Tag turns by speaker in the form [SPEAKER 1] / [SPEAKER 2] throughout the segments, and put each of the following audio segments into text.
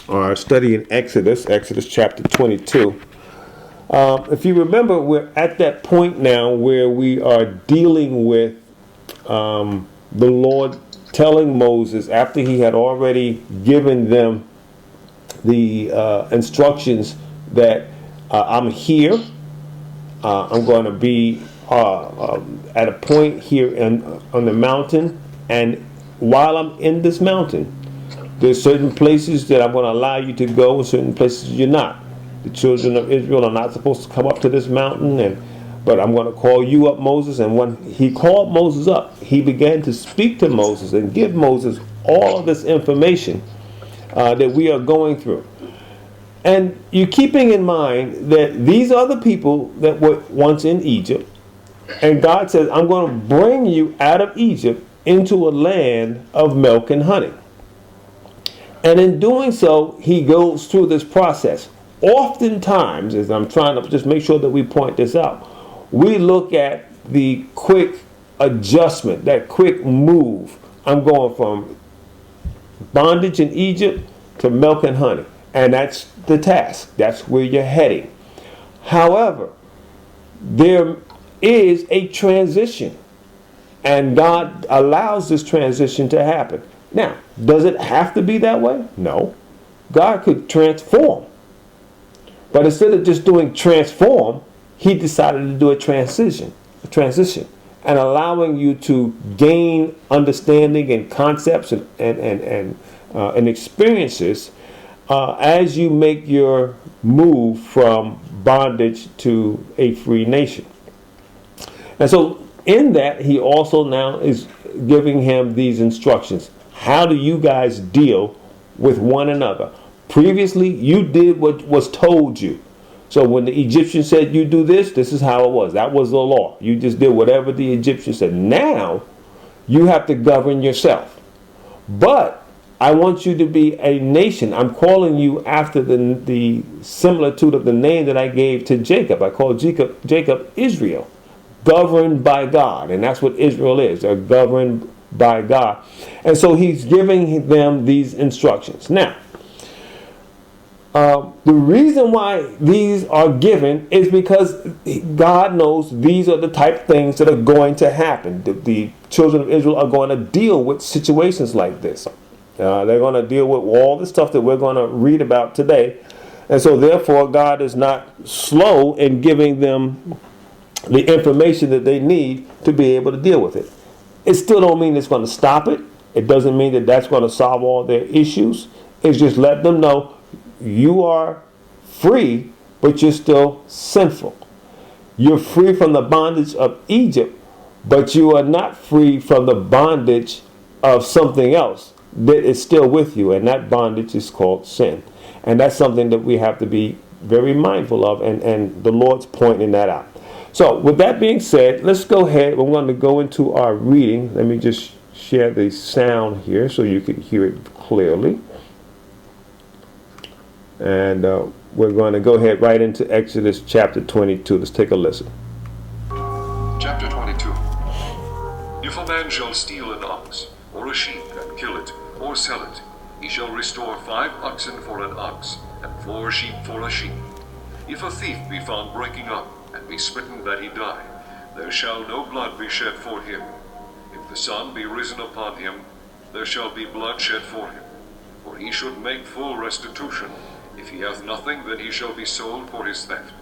[SPEAKER 1] our study in Exodus chapter 22. If you remember, we're at that point now where we are dealing with the Lord telling Moses, after he had already given them the instructions that I'm here, I'm going to be at a point here on the mountain, and while I'm in this mountain, there's certain places that I'm going to allow you to go and certain places you're not. The children of Israel are not supposed to come up to this mountain, but I'm going to call you up, Moses. And when he called Moses up, he began to speak to Moses and give Moses all of this information that we are going through. And you're keeping in mind that these are the people that were once in Egypt. And God says, I'm going to bring you out of Egypt into a land of milk and honey. And in doing so, he goes through this process. Oftentimes, as I'm trying to just make sure that we point this out, we look at the quick adjustment, that quick move. I'm going from bondage in Egypt to milk and honey. And that's the task. That's where you're heading. However, there is a transition. And God allows this transition to happen. Now, does it have to be that way? No. God could transform. But instead of just doing transform, he decided to do a transition, and allowing you to gain understanding and concepts and experiences as you make your move from bondage to a free nation. And so in that, he also now is giving him these instructions. How do you guys deal with one another? Previously, you did what was told you. So when the Egyptians said you do this, this is how it was. That was the law. You just did whatever the Egyptians said. Now, you have to govern yourself. But I want you to be a nation. I'm calling you after the similitude of the name that I gave to Jacob. I called Jacob Israel, governed by God. And that's what Israel is. They're governed by God. And so he's giving them these instructions. Now, the reason why these are given is because God knows these are the type of things that are going to happen. The children of Israel are going to deal with situations like this. They're going to deal with all the stuff that we're going to read about today. And so therefore, God is not slow in giving them the information that they need to be able to deal with it. It still don't mean it's going to stop it. It doesn't mean that that's going to solve all their issues. It's just let them know you are free, but you're still sinful. You're free from the bondage of Egypt, but you are not free from the bondage of something else that is still with you, and that bondage is called sin. And that's something that we have to be very mindful of, and the Lord's pointing that out. So with that being said, let's go ahead. We're going to go into our reading. Let me just share the sound here so you can hear it clearly. And we're going to go ahead right into Exodus chapter 22. Let's take a listen.
[SPEAKER 2] Chapter 22. If a man shall steal an ox, or a sheep, and kill it, or sell it, he shall restore 5 oxen for an ox, and 4 sheep for a sheep. If a thief be found breaking up, and be smitten that he die, there shall no blood be shed for him. If the sun be risen upon him, there shall be blood shed for him. For he should make full restitution. If he hath nothing, then he shall be sold for his theft.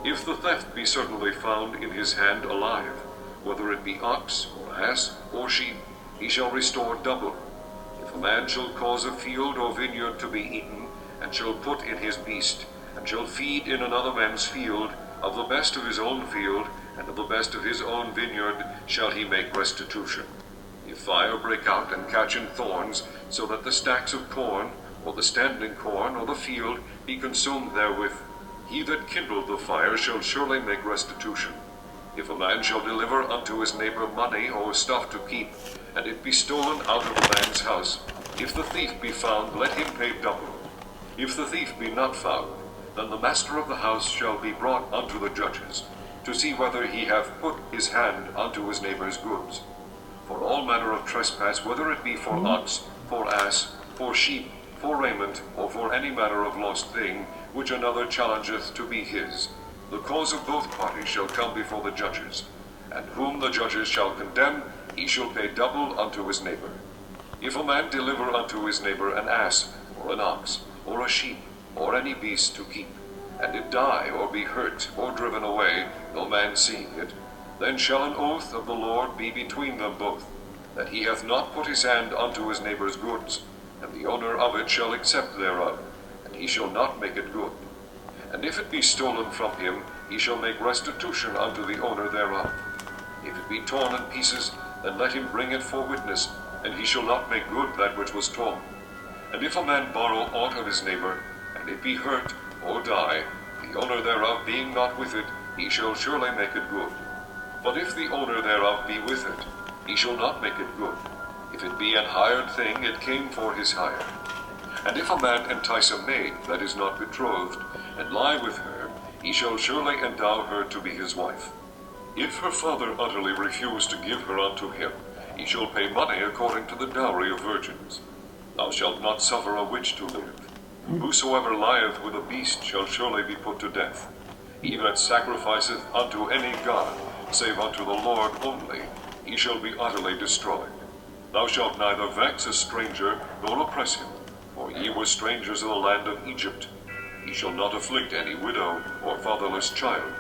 [SPEAKER 2] If the theft be certainly found in his hand alive, whether it be ox, or ass, or sheep, he shall restore double. If a man shall cause a field or vineyard to be eaten, and shall put in his beast, and shall feed in another man's field, of the best of his own field, and of the best of his own vineyard, shall he make restitution. If fire break out and catch in thorns, so that the stacks of corn, or the standing corn, or the field, be consumed therewith, he that kindled the fire shall surely make restitution. If a man shall deliver unto his neighbor money or stuff to keep, and it be stolen out of a man's house, if the thief be found, let him pay double. If the thief be not found, then the master of the house shall be brought unto the judges, to see whether he hath put his hand unto his neighbor's goods. For all manner of trespass, whether it be for ox, for ass, for sheep, for raiment, or for any manner of lost thing, which another challengeth to be his, the cause of both parties shall come before the judges, and whom the judges shall condemn, he shall pay double unto his neighbor. If a man deliver unto his neighbor an ass, or an ox, or a sheep, or any beast to keep, and it die, or be hurt, or driven away, no man seeing it, then shall an oath of the Lord be between them both, that he hath not put his hand unto his neighbor's goods, and the owner of it shall accept thereof, and he shall not make it good. And if it be stolen from him, he shall make restitution unto the owner thereof. If it be torn in pieces, then let him bring it for witness, and he shall not make good that which was torn. And if a man borrow aught of his neighbor, and it be hurt, or die, the owner thereof being not with it, he shall surely make it good. But if the owner thereof be with it, he shall not make it good. If it be an hired thing, it came for his hire. And if a man entice a maid that is not betrothed, and lie with her, he shall surely endow her to be his wife. If her father utterly refuse to give her unto him, he shall pay money according to the dowry of virgins. Thou shalt not suffer a witch to live. Whosoever lieth with a beast shall surely be put to death. He that sacrificeth unto any god, save unto the Lord only, he shall be utterly destroyed. Thou shalt neither vex a stranger, nor oppress him, for ye were strangers in the land of Egypt. Ye shall not afflict any widow or fatherless child.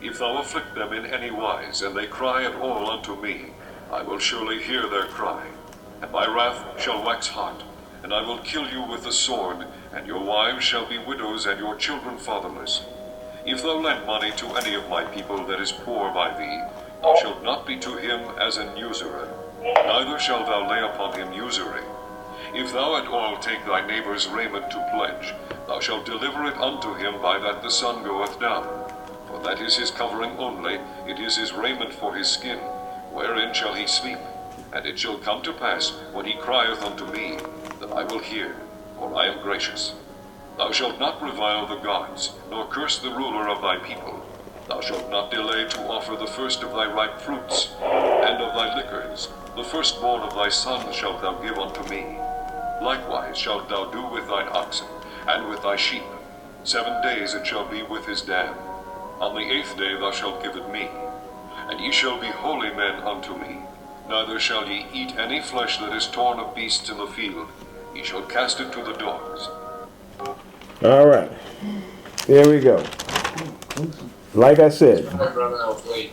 [SPEAKER 2] If thou afflict them in any wise, and they cry at all unto me, I will surely hear their cry. And my wrath shall wax hot, and I will kill you with the sword, and your wives shall be widows, and your children fatherless. If thou lend money to any of my people that is poor by thee, thou shalt not be to him as an usurer, neither shalt thou lay upon him usury. If thou at all take thy neighbor's raiment to pledge, thou shalt deliver it unto him by that the sun goeth down. For that is his covering only, it is his raiment for his skin, wherein shall he sleep. And it shall come to pass, when he crieth unto me, that I will hear, for I am gracious. Thou shalt not revile the gods, nor curse the ruler of thy people. Thou shalt not delay to offer the first of thy ripe fruits, and of thy liquors. The firstborn of thy sons shalt thou give unto me. Likewise shalt thou do with thine oxen, and with thy sheep. 7 days it shall be with his dam. On the 8th day thou shalt give it me. And ye shall be holy men unto me. Neither shall ye eat any flesh that is torn of beasts in the field. Ye shall cast it to the dogs.
[SPEAKER 1] All right. There we go. Like I said.
[SPEAKER 3] Sorry, brother, I was late.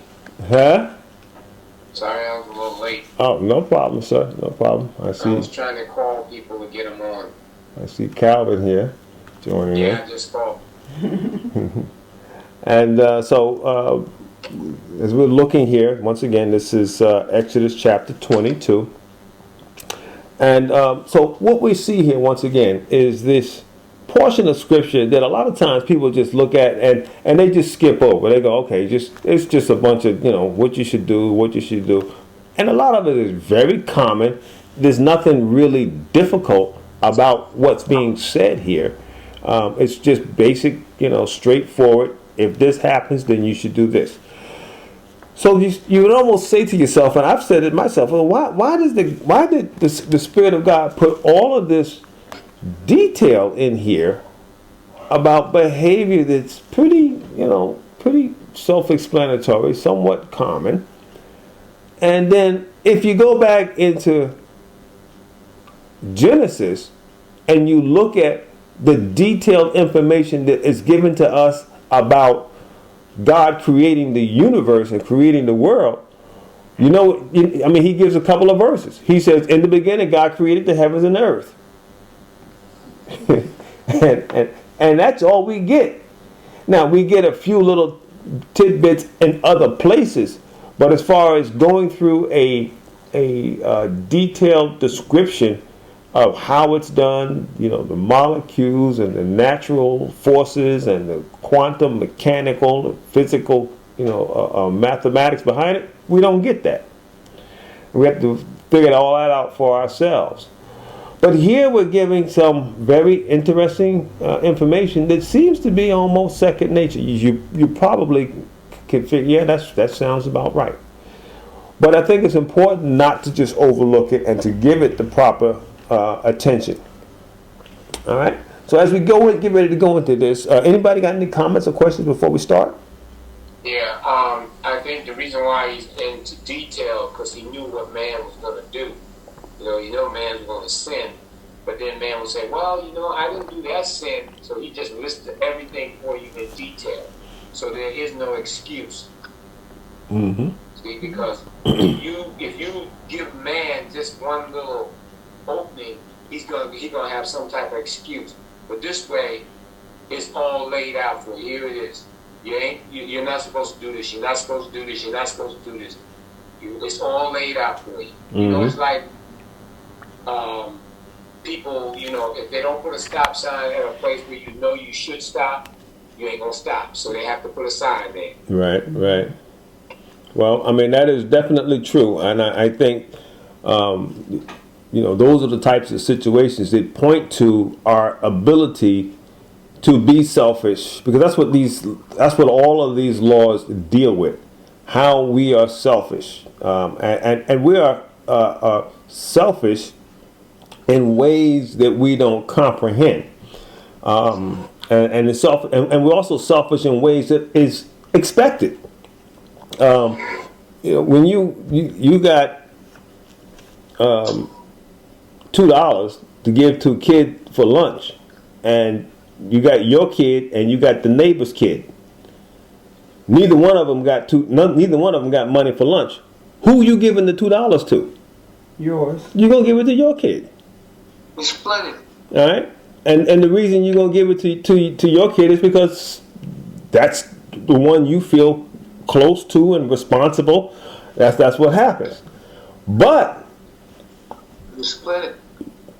[SPEAKER 1] Huh?
[SPEAKER 3] Sorry, I was a little late.
[SPEAKER 1] Oh, no problem, sir. No problem. I
[SPEAKER 3] I was trying to call people to get them on.
[SPEAKER 1] I see Calvin here joining
[SPEAKER 3] Yeah,
[SPEAKER 1] in.
[SPEAKER 3] I just called.
[SPEAKER 1] And so as we're looking here, once again, this is Exodus chapter 22. And so what we see here, once again, is this portion of scripture that a lot of times people just look at and they just skip over. They go, okay, it's just a bunch of, what you should do, what you should do. And a lot of it is very common. There's nothing really difficult about what's being said here. It's just basic, straightforward. If this happens, then you should do this. So you would almost say to yourself, and I've said it myself, well, why did the Spirit of God put all of this detail in here about behavior that's pretty self-explanatory, somewhat common? And then if you go back into Genesis and you look at the detailed information that is given to us about God creating the universe and creating the world, he gives a couple of verses. He says, in the beginning, God created the heavens and the earth. and that's all we get. Now, we get a few little tidbits in other places, but as far as going through a detailed description of how it's done, the molecules and the natural forces and the quantum mechanical, the physical, mathematics behind it, we don't get that. We have to figure all that out for ourselves. But here we're giving some very interesting information that seems to be almost second nature. You probably can figure, yeah, that sounds about right. But I think it's important not to just overlook it and to give it the proper attention. All right. So as we get ready to go into this, anybody got any comments or questions before we start?
[SPEAKER 3] Yeah, I think the reason why he's into detail because he knew what man was going to do. You know, man was going to sin, but then man would say, well, I didn't do that sin, so he just listed everything for you in detail. So there is no excuse.
[SPEAKER 1] Mm-hmm.
[SPEAKER 3] See, because if you give man just one little opening, he's gonna have some type of excuse. But this way, it's all laid out for you. Here it is. You're not supposed to do this. You're not supposed to do this. You're not supposed to do this. It's all laid out for you.
[SPEAKER 1] Mm-hmm.
[SPEAKER 3] It's like people. If they don't put a stop sign at a place where you should stop, you ain't gonna stop. So they have to put a sign there.
[SPEAKER 1] Right. Well, I mean, that is definitely true. And I think, those are the types of situations that point to our ability to be selfish, because that's what all of these laws deal with, how we are selfish. And we are selfish in ways that we don't comprehend. And we're also selfish in ways that is expected. When you got $2 to give to a kid for lunch, and you got your kid and you got the neighbor's kid. Neither one of them got money for lunch. Who you giving the $2 to?
[SPEAKER 4] Yours.
[SPEAKER 1] You're gonna give it to your kid.
[SPEAKER 3] We split it.
[SPEAKER 1] All right, and the reason you're gonna give it to your kid is because that's the one you feel close to and responsible. That's what happens. But
[SPEAKER 3] We split it.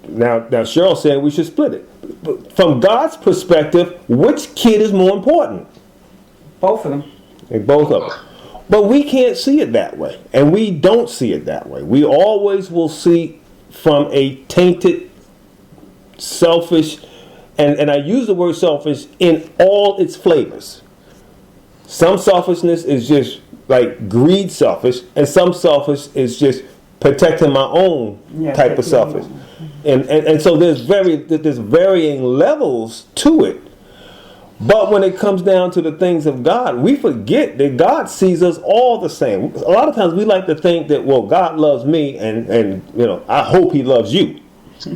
[SPEAKER 1] now Cheryl said we should split it. But from God's perspective, which kid is more important?
[SPEAKER 4] Both of them.
[SPEAKER 1] And both of them. But we can't see it that way, and we don't see it that way. We always will see from a tainted, selfish, and I use the word selfish in all its flavors. Some selfishness is just like greed selfish, and some selfish is just protecting my own type of selfish. And so there's varying levels to it. But when it comes down to the things of God, we forget that God sees us all the same. A lot of times we like to think that, well, God loves me and I hope he loves you. A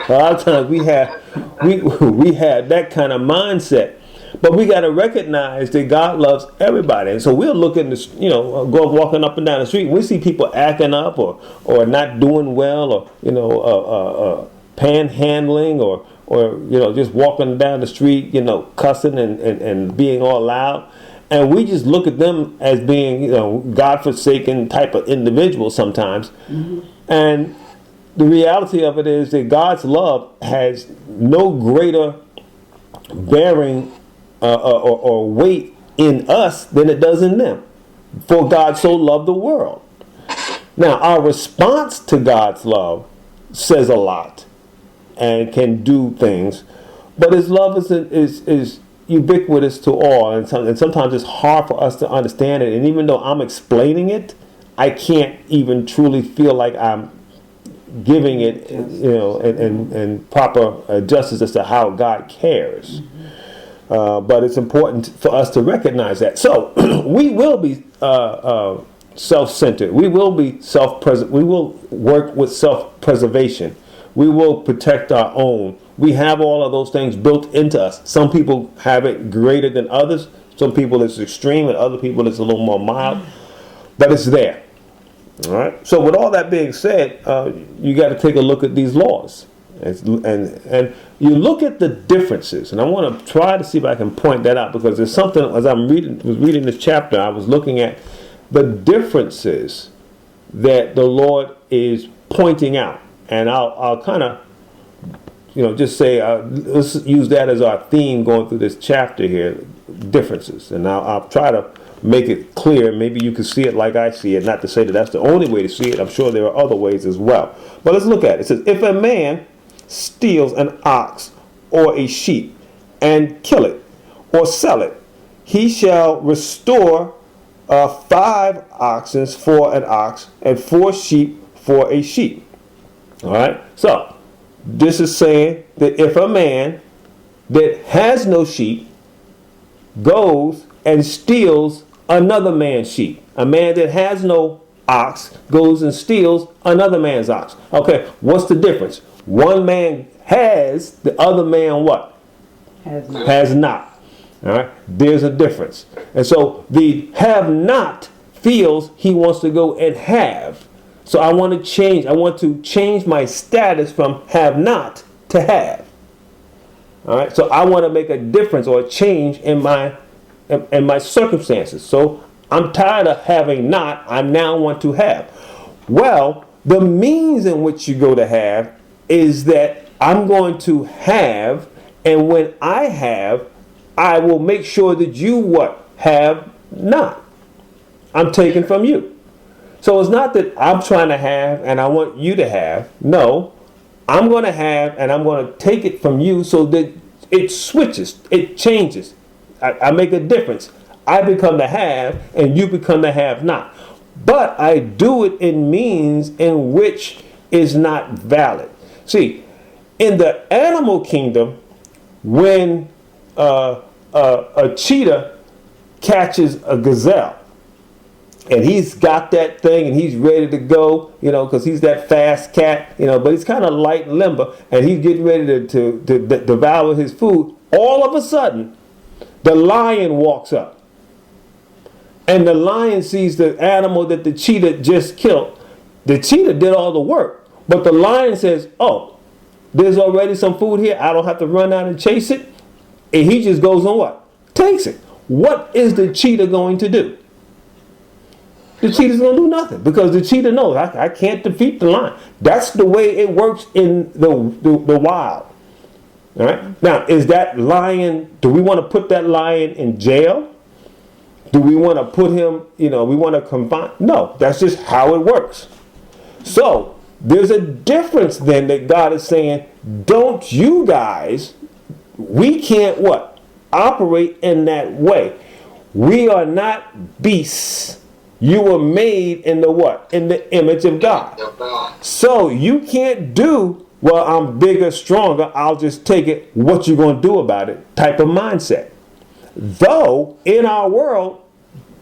[SPEAKER 1] lot of times we have that kind of mindset. But we got to recognize that God loves everybody. And so we'll look at this, go walking up and down the street. We see people acting up or not doing well or, panhandling or just walking down the street, cussing and being all loud. And we just look at them as being, God-forsaken type of individuals sometimes. Mm-hmm. And the reality of it is that God's love has no greater bearing or weight in us than it does in them. For God so loved the world. Now, our response to God's love says a lot and can do things, but his love is ubiquitous to all, and sometimes it's hard for us to understand it. And even though I'm explaining it, I can't even truly feel like I'm giving it, and proper justice as to how God cares. But it's important for us to recognize that. So we will be self-centered. We will be we will work with self-preservation. We will protect our own. We have all of those things built into us. Some people have it greater than others. Some people it's extreme, and other people it's a little more mild. But it's there. All right. So with all that being said, you got to take a look at these laws, and you look at the differences. And I want to try to see if I can point that out, because there's something as I was reading this chapter, I was looking at the differences that the Lord is pointing out. And I'll kind of, just say, let's use that as our theme going through this chapter here, differences. And I'll try to make it clear. Maybe you can see it like I see it. Not to say that that's the only way to see it. I'm sure there are other ways as well. But let's look at it. It says, if a man steals an ox or a sheep and kill it or sell it, he shall restore 5 oxen for an ox and 4 sheep for a sheep. All right. So this is saying that if a man that has no sheep goes and steals another man's sheep, a man that has no ox goes and steals another man's ox. Okay, what's the difference? One man has, the other man what? Has not. All right, there's a difference. And so the have not feels he wants to go and have. So I want to change my status from have not to have. All right, so I want to make a difference or a change in my circumstances. So I'm tired of having not, I now want to have. Well, the means in which you go to have is that I'm going to have, and when I have, I will make sure that you what? Have not. I'm taking from you. So it's not that I'm trying to have and I want you to have. No, I'm going to have and I'm going to take it from you so that it switches, it changes. I make a difference. I become the have and you become the have not. But I do it in means in which is not valid. See, in the animal kingdom, when a cheetah catches a gazelle, and he's got that thing and he's ready to go, because he's that fast cat, but he's kind of light and limber, and he's getting ready to devour his food. All of a sudden, the lion walks up. And the lion sees the animal that the cheetah just killed. The cheetah did all the work. But the lion says, oh, there's already some food here. I don't have to run out and chase it. And he just goes on what? Takes it. What is the cheetah going to do? The cheetah's going to do nothing, because the cheetah knows I can't defeat the lion. That's the way it works in the wild. All right. Now, is that lion, do we want to put that lion in jail? Do we want to put him, we want to confine? No, that's just how it works. So there's a difference then that God is saying, don't you guys, we can't what? Operate in that way. We are not beasts. You were made in the what? In the image of God. So you can't do, well, I'm bigger, stronger, I'll just take it, what you going to do about it type of mindset. Though in our world,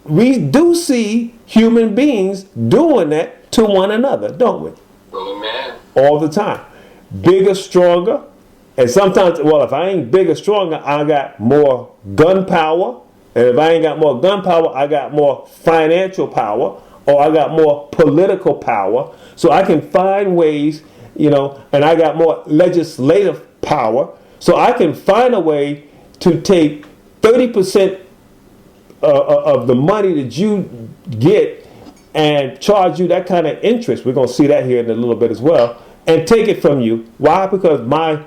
[SPEAKER 1] we do see human beings doing that to one another, don't we?
[SPEAKER 3] Amen.
[SPEAKER 1] All the time. Bigger, stronger. And sometimes, well, if I ain't bigger, stronger, I got more gun power. And if I ain't got more gun power, I got more financial power, or I got more political power. So I can find ways, and I got more legislative power. So I can find a way to take 30% of the money that you get and charge you that kind of interest. We're going to see that here in a little bit as well. And take it from you. Why? Because my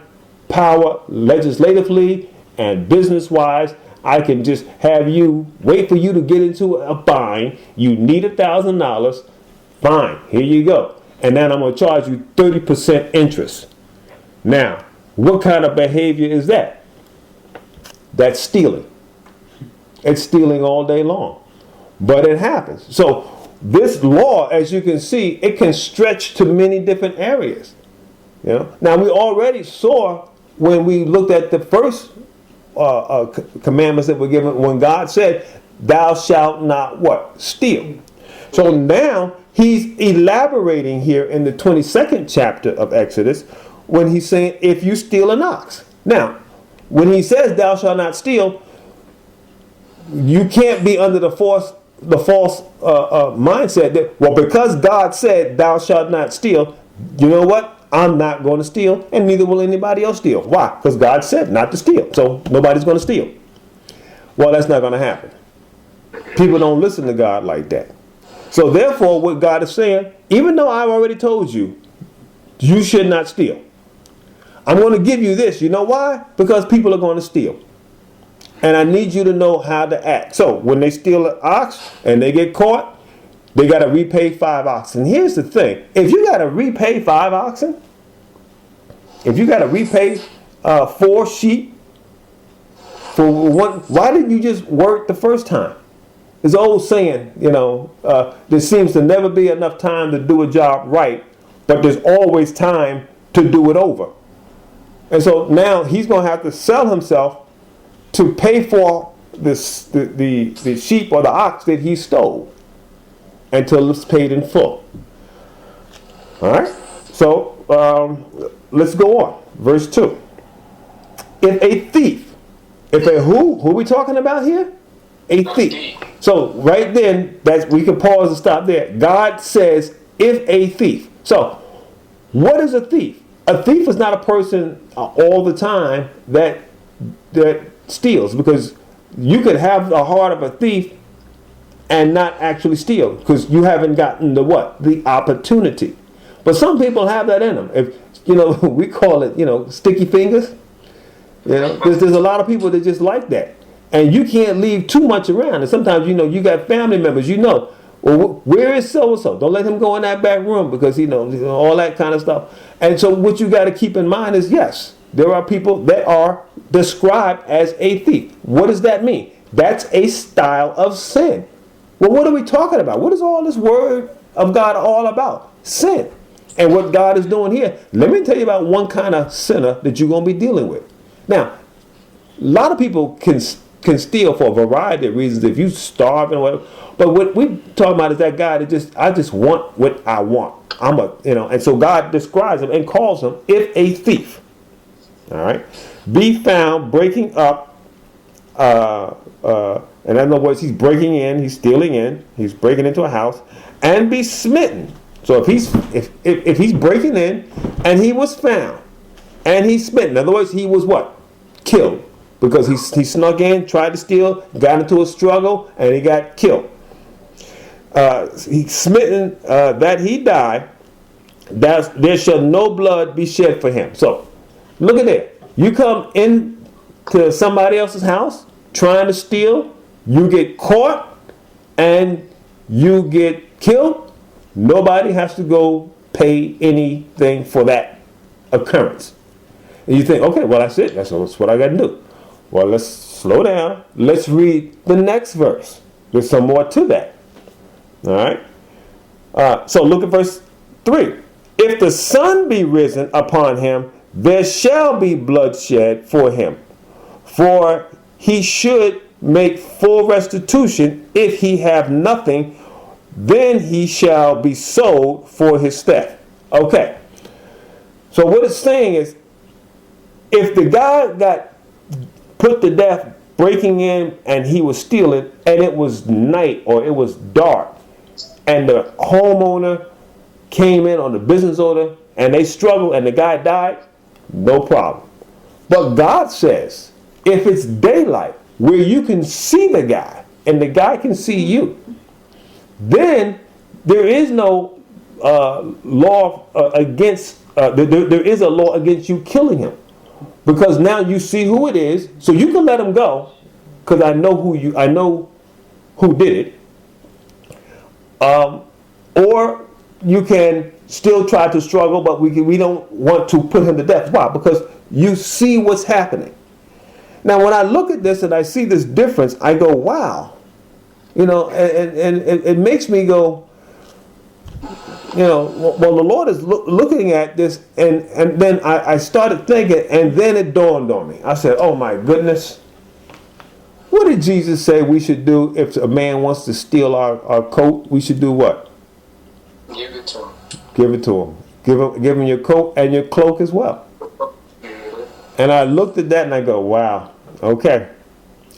[SPEAKER 1] power legislatively and business-wise, I can just have you, wait for you to get into a bind. You need $1,000. Fine, here you go. And then I'm going to charge you 30% interest. Now, what kind of behavior is that? That's stealing. It's stealing all day long. But it happens. So this law, as you can see, it can stretch to many different areas. Now, we already saw when we looked at the first commandments that were given, when God said, thou shalt not what? Steal. So now he's elaborating here in the 22nd chapter of Exodus when he's saying, if you steal an ox. Now, when he says thou shalt not steal, you can't be under the false mindset that, well, because God said thou shalt not steal, you know what? I'm not going to steal, and neither will anybody else steal. Why? Because God said not to steal. So nobody's going to steal. Well, that's not going to happen. People don't listen to God like that. So therefore, what God is saying, even though I've already told you, you should not steal, I'm going to give you this. You know why? Because people are going to steal. And I need you to know how to act. So when they steal an ox and they get caught, they got to repay 5 oxen. Here's the thing. If you got to repay 5 oxen, if you got to repay 4 sheep for one, why didn't you just work the first time? There's an old saying, there seems to never be enough time to do a job right, but there's always time to do it over. And so now he's going to have to sell himself to pay for this, the sheep or the ox that he stole until it's paid in full. All right? So let's go on. Verse 2. If a thief, if a who are we talking about here? A thief. So right then, we can pause and stop there. God says, if a thief. So what is a thief? A thief is not a person all the time that steals, because you could have the heart of a thief and not actually steal because you haven't gotten the opportunity. But some people have that in them. If we call it sticky fingers. There's a lot of people that just like that, and you can't leave too much around. And sometimes you got family members. Well, where is so and so? Don't let him go in that back room because all that kind of stuff. And so what you got to keep in mind is, yes, there are people that are described as a thief. What does that mean? That's a style of sin. Well, what are we talking about? What is all this word of God all about? Sin. And what God is doing here, let me tell you about one kind of sinner that you're going to be dealing with. Now, a lot of people can steal for a variety of reasons if you starve and whatever. But what we're talking about is that guy that I just want what I want. And so God describes him and calls him, if a thief. All right, be found breaking up. In other words, he's breaking in, he's stealing in, he's breaking into a house, and be smitten. So if he's breaking in and he was found and he's smitten, in other words, he was what? Killed, because he snuck in, tried to steal, got into a struggle, and he got killed. He's smitten that he died. There shall no blood be shed for him. So look at that. You come in to somebody else's house trying to steal, you get caught, and you get killed. Nobody has to go pay anything for that occurrence. And you think, okay, well, that's it. That's what I got to do. Well, let's slow down. Let's read the next verse. There's some more to that. All right. So look at verse 3. If the sun be risen upon him, there shall be bloodshed for him. For he should make full restitution. If he have nothing, then he shall be sold for his theft. Okay. So what it's saying is, if the guy got put to death breaking in and he was stealing, and it was night or it was dark, and the homeowner came in on the business order and they struggled and the guy died, no problem. But God says, if it's daylight where you can see the guy and the guy can see you, then there is no law against, there is a law against you killing him. Because now you see who it is, so you can let him go, because I know who did it. Or you can still try to struggle, but we don't want to put him to death. Why? Because you see what's happening. Now, when I look at this and I see this difference, I go, wow. And it makes me go, well, the Lord is looking at this, and then I started thinking, and then it dawned on me. I said, oh my goodness. What did Jesus say we should do if a man wants to steal our coat? We should do what?
[SPEAKER 3] Give it to him.
[SPEAKER 1] Give it to him. Give him your coat and your cloak as well. And I looked at that and I go, wow, okay.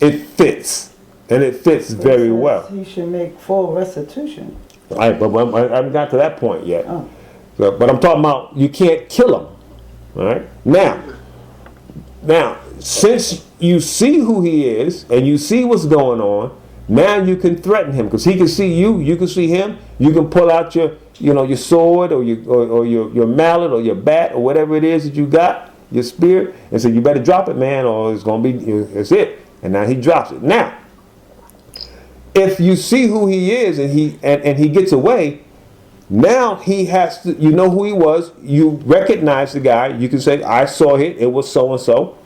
[SPEAKER 1] It fits. And it fits very well.
[SPEAKER 4] He should make full restitution.
[SPEAKER 1] All right, but I haven't got to that point yet.
[SPEAKER 4] Oh.
[SPEAKER 1] So, but I'm talking about you can't kill him. All right? Now, since you see who he is and you see what's going on, now you can threaten him because he can see you, you can see him. You can pull out your sword or your mallet or your bat or whatever it is that you got, your spear, and say, you better drop it, man, or it's going to be, it's it. And now he drops it. Now, if you see who he is and he gets away, now he has to, you know who he was, you recognize the guy, you can say, I saw it, it was so-and-so.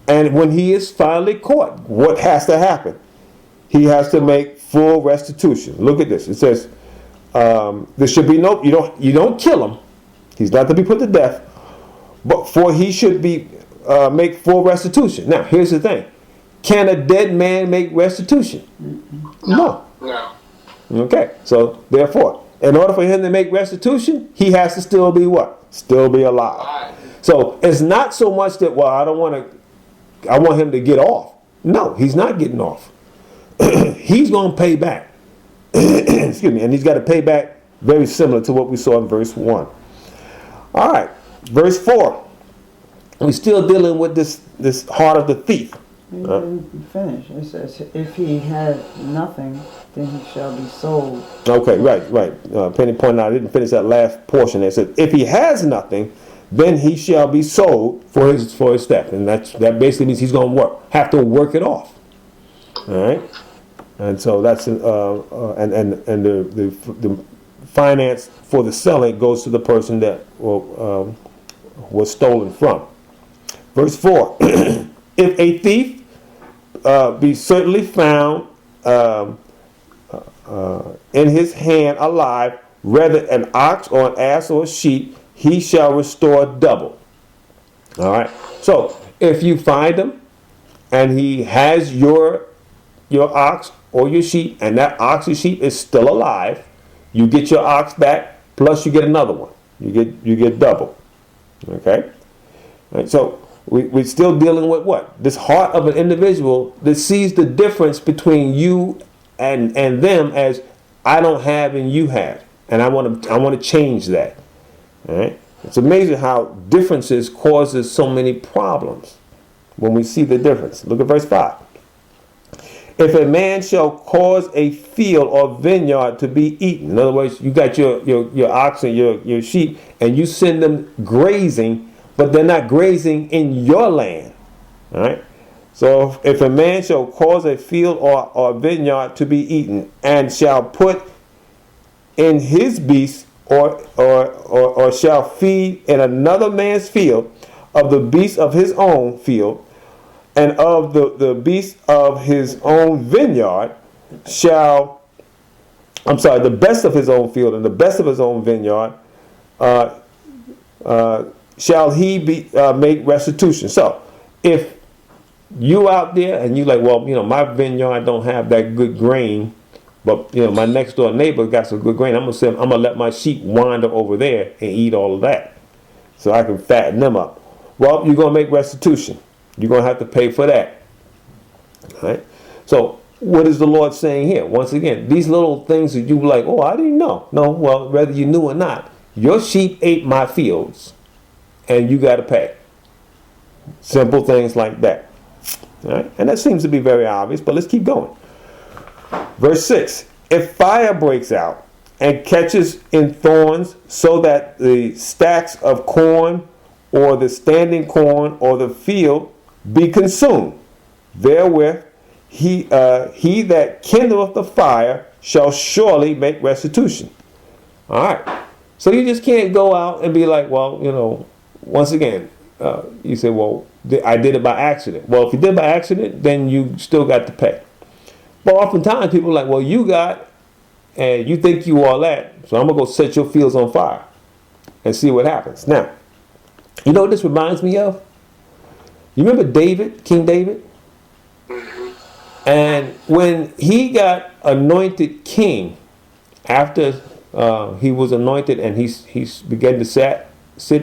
[SPEAKER 1] And when he is finally caught, what has to happen? He has to make full restitution. Look at this. It says, there should be you don't kill him. He's not to be put to death. But for he should be make full restitution. Now, here's the thing. Can a dead man make restitution? No.
[SPEAKER 3] No.
[SPEAKER 1] Okay, so therefore, in order for him to make restitution, he has to still be what? Still be alive. So it's not so much that, well, I want him to get off. No, he's not getting off. He's going to pay back. Excuse me, and he's got to pay back very similar to what we saw in verse 1. All right, verse 4. We're still dealing with this heart of the thief.
[SPEAKER 4] You didn't finish. It says, if he had nothing, then he shall be sold. Okay,
[SPEAKER 1] right. Penny pointed out I didn't finish that last portion. It said, if he has nothing, then he shall be sold for his theft. And that basically means he's going to have to work it off. All right? And so that's, and the finance for the selling goes to the person that was stolen from. Verse 4, if a thief be certainly found in his hand alive, whether an ox or an ass or a sheep, he shall restore double. All right. So if you find him and he has your ox or your sheep, and that ox or sheep is still alive, you get your ox back, plus you get another one. You get double. Okay. All right, so we're still dealing with what? This heart of an individual that sees the difference between you and them as I don't have and you have, and I want to change that. All right. It's amazing how differences causes so many problems when we see the difference. Look at verse 5. If a man shall cause a field or vineyard to be eaten, in other words, you got your ox and your sheep, and you send them grazing, but they're not grazing in your land. All right. So if a man shall cause a field or vineyard to be eaten, and shall put in his beast or shall feed in another man's field of the beast of his own field, and of the beast of his own vineyard the best of his own field and the best of his own vineyard shall he make restitution. So if you out there and you like, well, my vineyard don't have that good grain, but my next door neighbor got some good grain, I'm gonna let my sheep wander over there and eat all of that, so I can fatten them up. Well, you're gonna make restitution. You're gonna have to pay for that. All right. So what is the Lord saying here? Once again, these little things that you like, oh, I didn't know. No, well, whether you knew or not, your sheep ate my fields, and you got to pay. Simple things like that. All right. And that seems to be very obvious, but let's keep going. Verse 6, if fire breaks out and catches in thorns, so that the stacks of corn or the standing corn or the field be consumed, therewith he that kindleth the fire shall surely make restitution. All right. So you just can't go out and be like, well, once again, you say, well, I did it by accident. Well, if you did it by accident, then you still got to pay. But oftentimes people are like, well, you got, and you think you all that, so I'm going to go set your fields on fire and see what happens. Now, you know what this reminds me of? You remember David, King David? And when he got anointed king, after he was anointed and he began to sit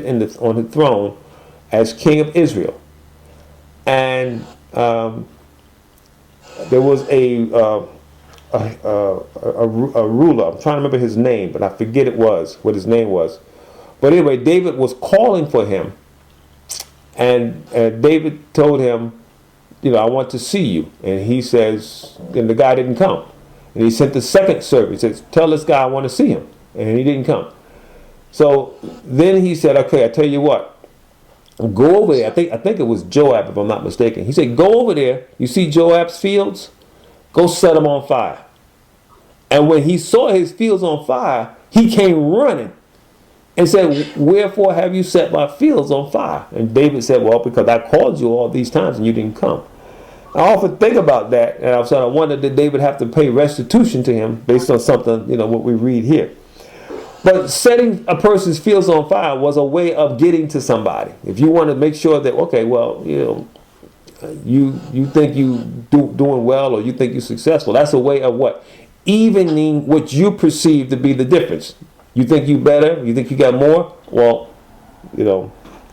[SPEAKER 1] on the throne as king of Israel, and there was a ruler. I'm trying to remember his name, but I forget what his name was. But anyway, David was calling for him, and David told him, I want to see you. And he says, and the guy didn't come. And he sent the second servant. He says, tell this guy I want to see him. And he didn't come. So then he said, okay, I tell you what. Go over there. I think it was Joab, if I'm not mistaken. He said, go over there. You see Joab's fields? Go set them on fire. And when he saw his fields on fire, he came running and said, wherefore have you set my fields on fire? And David said, well, because I called you all these times and you didn't come. I often think about that, and I wonder, did David have to pay restitution to him based on something, what we read here? But setting a person's fields on fire was a way of getting to somebody. If you want to make sure that, okay, well, you think you doing well, or you think you're successful, that's a way of what? Evening what you perceive to be the difference. You think you better, you think you got more, well,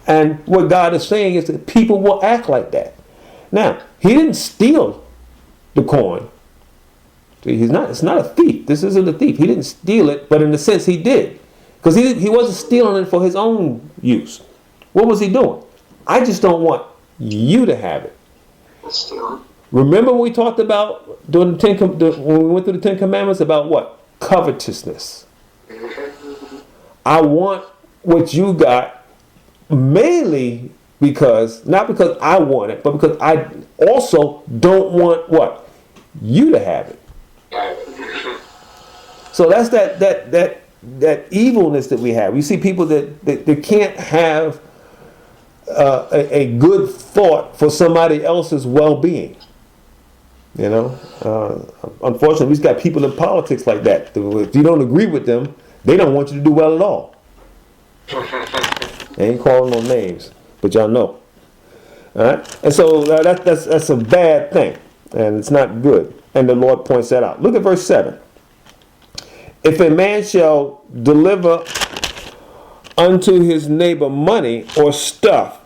[SPEAKER 1] and what God is saying is that people will act like that. Now, he didn't steal the coin. It's not a thief. This isn't a thief. He didn't steal it, but in a sense he did. Because he wasn't stealing it for his own use. What was he doing? I just don't want you to have it. Remember when we talked about when we went through the Ten Commandments about what? Covetousness. I want what you got mainly not because I want it, but because I also don't want what? You to have it. So that's that evilness that we have. We see people that can't have a good thought for somebody else's well-being. Unfortunately, we've got people in politics like that. If you don't agree with them, they don't want you to do well at all. They ain't calling no names, but y'all know. All right, and so that's a bad thing, and it's not good. And the Lord points that out. Look at verse 7. If a man shall deliver unto his neighbor money or stuff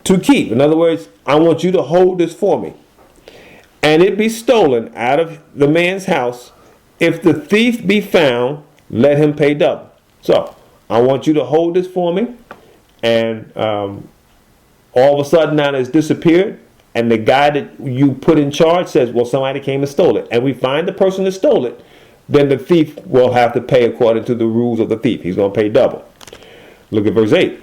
[SPEAKER 1] to keep, in other words, I want you to hold this for me, and it be stolen out of the man's house, if the thief be found, let him pay double. So, I want you to hold this for me, and all of a sudden now it's disappeared, and the guy that you put in charge says, well, somebody came and stole it, and we find the person that stole it, then the thief will have to pay according to the rules of the thief. He's going to pay double. Look at verse 8.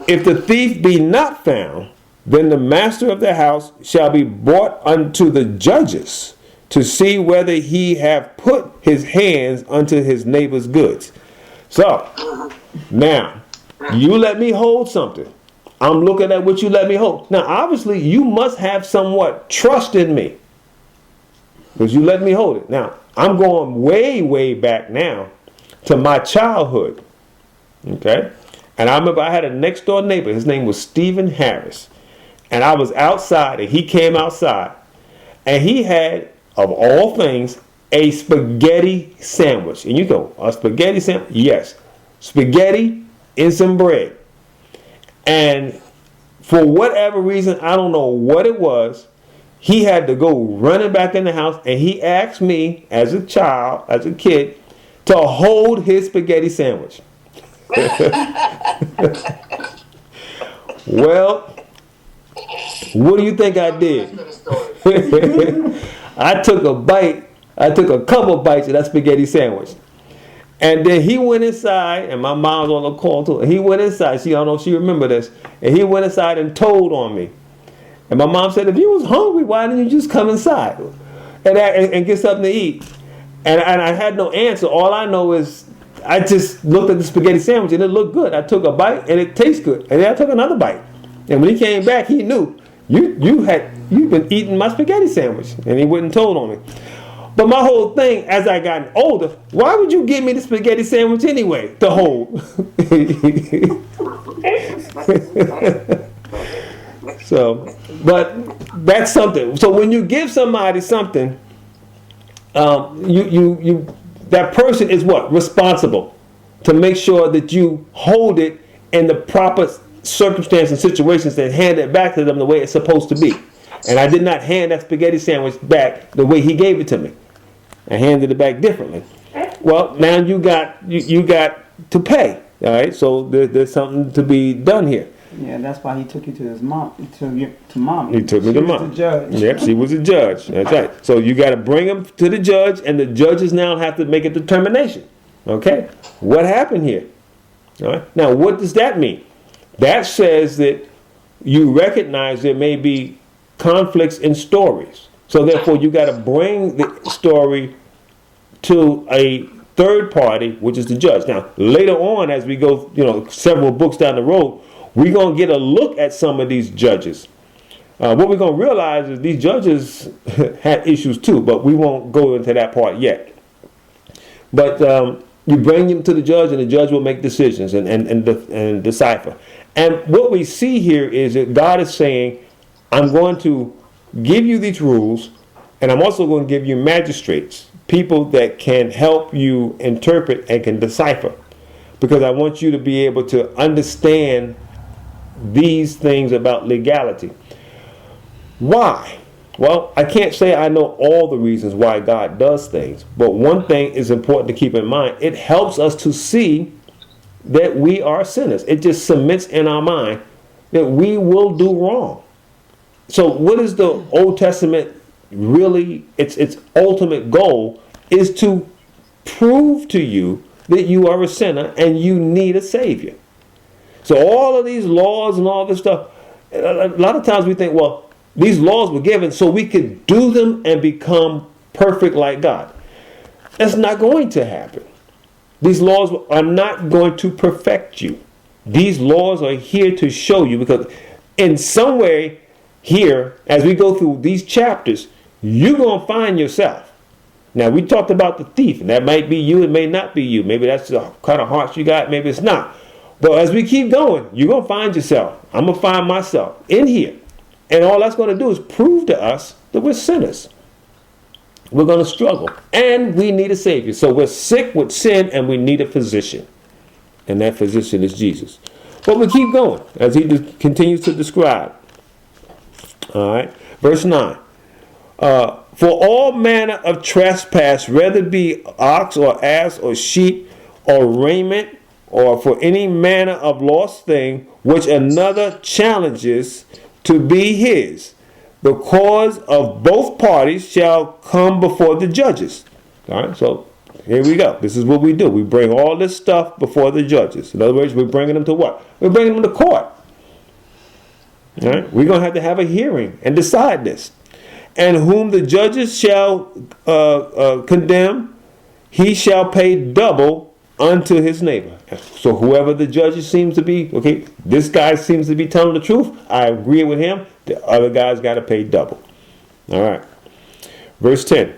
[SPEAKER 1] If the thief be not found, then the master of the house shall be brought unto the judges to see whether he have put his hands unto his neighbor's goods. So, now, you let me hold something. I'm looking at what you let me hold. Now, obviously, you must have somewhat trust in me, because you let me hold it. Now, I'm going way, way back now to my childhood. Okay? And I remember I had a next door neighbor. His name was Stephen Harris. And I was outside, and he came outside. And he had, of all things, a spaghetti sandwich. And you go, a spaghetti sandwich? Yes. Spaghetti and some bread. And for whatever reason, I don't know what it was, he had to go running back in the house, and he asked me, as a child, as a kid, to hold his spaghetti sandwich. Well, what do you think I did? I took a bite. I took a couple bites of that spaghetti sandwich. And then he went inside, and my mom's on the call too. And he went inside. I don't know if she remember this. And he went inside and told on me. And my mom said, if you was hungry, why didn't you just come inside and get something to eat? And I had no answer. All I know is I just looked at the spaghetti sandwich, and it looked good. I took a bite, and it tastes good. And then I took another bite. And when he came back, he knew, you've been eating my spaghetti sandwich. And he went and told on me. But my whole thing, as I got older, why would you give me the spaghetti sandwich anyway to hold? So, but that's something. So when you give somebody something, that person is what? Responsible to make sure that you hold it in the proper circumstance and situations and hand it back to them the way it's supposed to be. And I did not hand that spaghetti sandwich back the way he gave it to me. I handed it back differently. Well, now you got to pay. All right, so there's something to be done here.
[SPEAKER 4] Yeah, that's why he took you to his mom. To mom.
[SPEAKER 1] He took me to mom.
[SPEAKER 4] The judge.
[SPEAKER 1] Yep, she was a judge. That's right. So you got to bring him to the judge, and the judges now have to make a determination. Okay, what happened here? All right. Now, what does that mean? That says that you recognize there may be conflicts in stories. So therefore, you got to bring the story to a third party, which is the judge. Now, later on, as we go, several books down the road, we're going to get a look at some of these judges. What we're going to realize is these judges had issues too, but we won't go into that part yet. But You bring him to the judge, and the judge will make decisions and decipher. And what we see here is that God is saying, I'm going to give you these rules, and I'm also going to give you magistrates, people that can help you interpret and can decipher, because I want you to be able to understand these things about legality. Why? Well, I can't say I know all the reasons why God does things, but one thing is important to keep in mind. It helps us to see that we are sinners. It just cements in our mind that we will do wrong. So what is the Old Testament really, its ultimate goal is to prove to you that you are a sinner and you need a Savior. So all of these laws and all this stuff, a lot of times we think, well, these laws were given so we could do them and become perfect like God. That's not going to happen. These laws are not going to perfect you. These laws are here to show you, because in some way here, as we go through these chapters, you're going to find yourself. Now, we talked about the thief, and that might be you, it may not be you. Maybe that's the kind of heart you got, maybe it's not. But as we keep going, you're going to find yourself. I'm going to find myself in here. And all that's going to do is prove to us that we're sinners. We're going to struggle. And we need a Savior. So we're sick with sin and we need a physician. And that physician is Jesus. But we keep going as he continues to describe. All right. Verse 9. For all manner of trespass, whether it be ox or ass or sheep or raiment, or for any manner of lost thing which another challenges to be his, the cause of both parties shall come before the judges. All right, so here we go. This is what we do. We bring all this stuff before the judges. In other words, we're bringing them to what? We're bringing them to court. All right, we're going to have a hearing and decide this. And whom the judges shall condemn, he shall pay double unto his neighbor. So whoever the judge seems to be, okay, this guy seems to be telling the truth, I agree with him, the other guy's got to pay double. All right. Verse 10.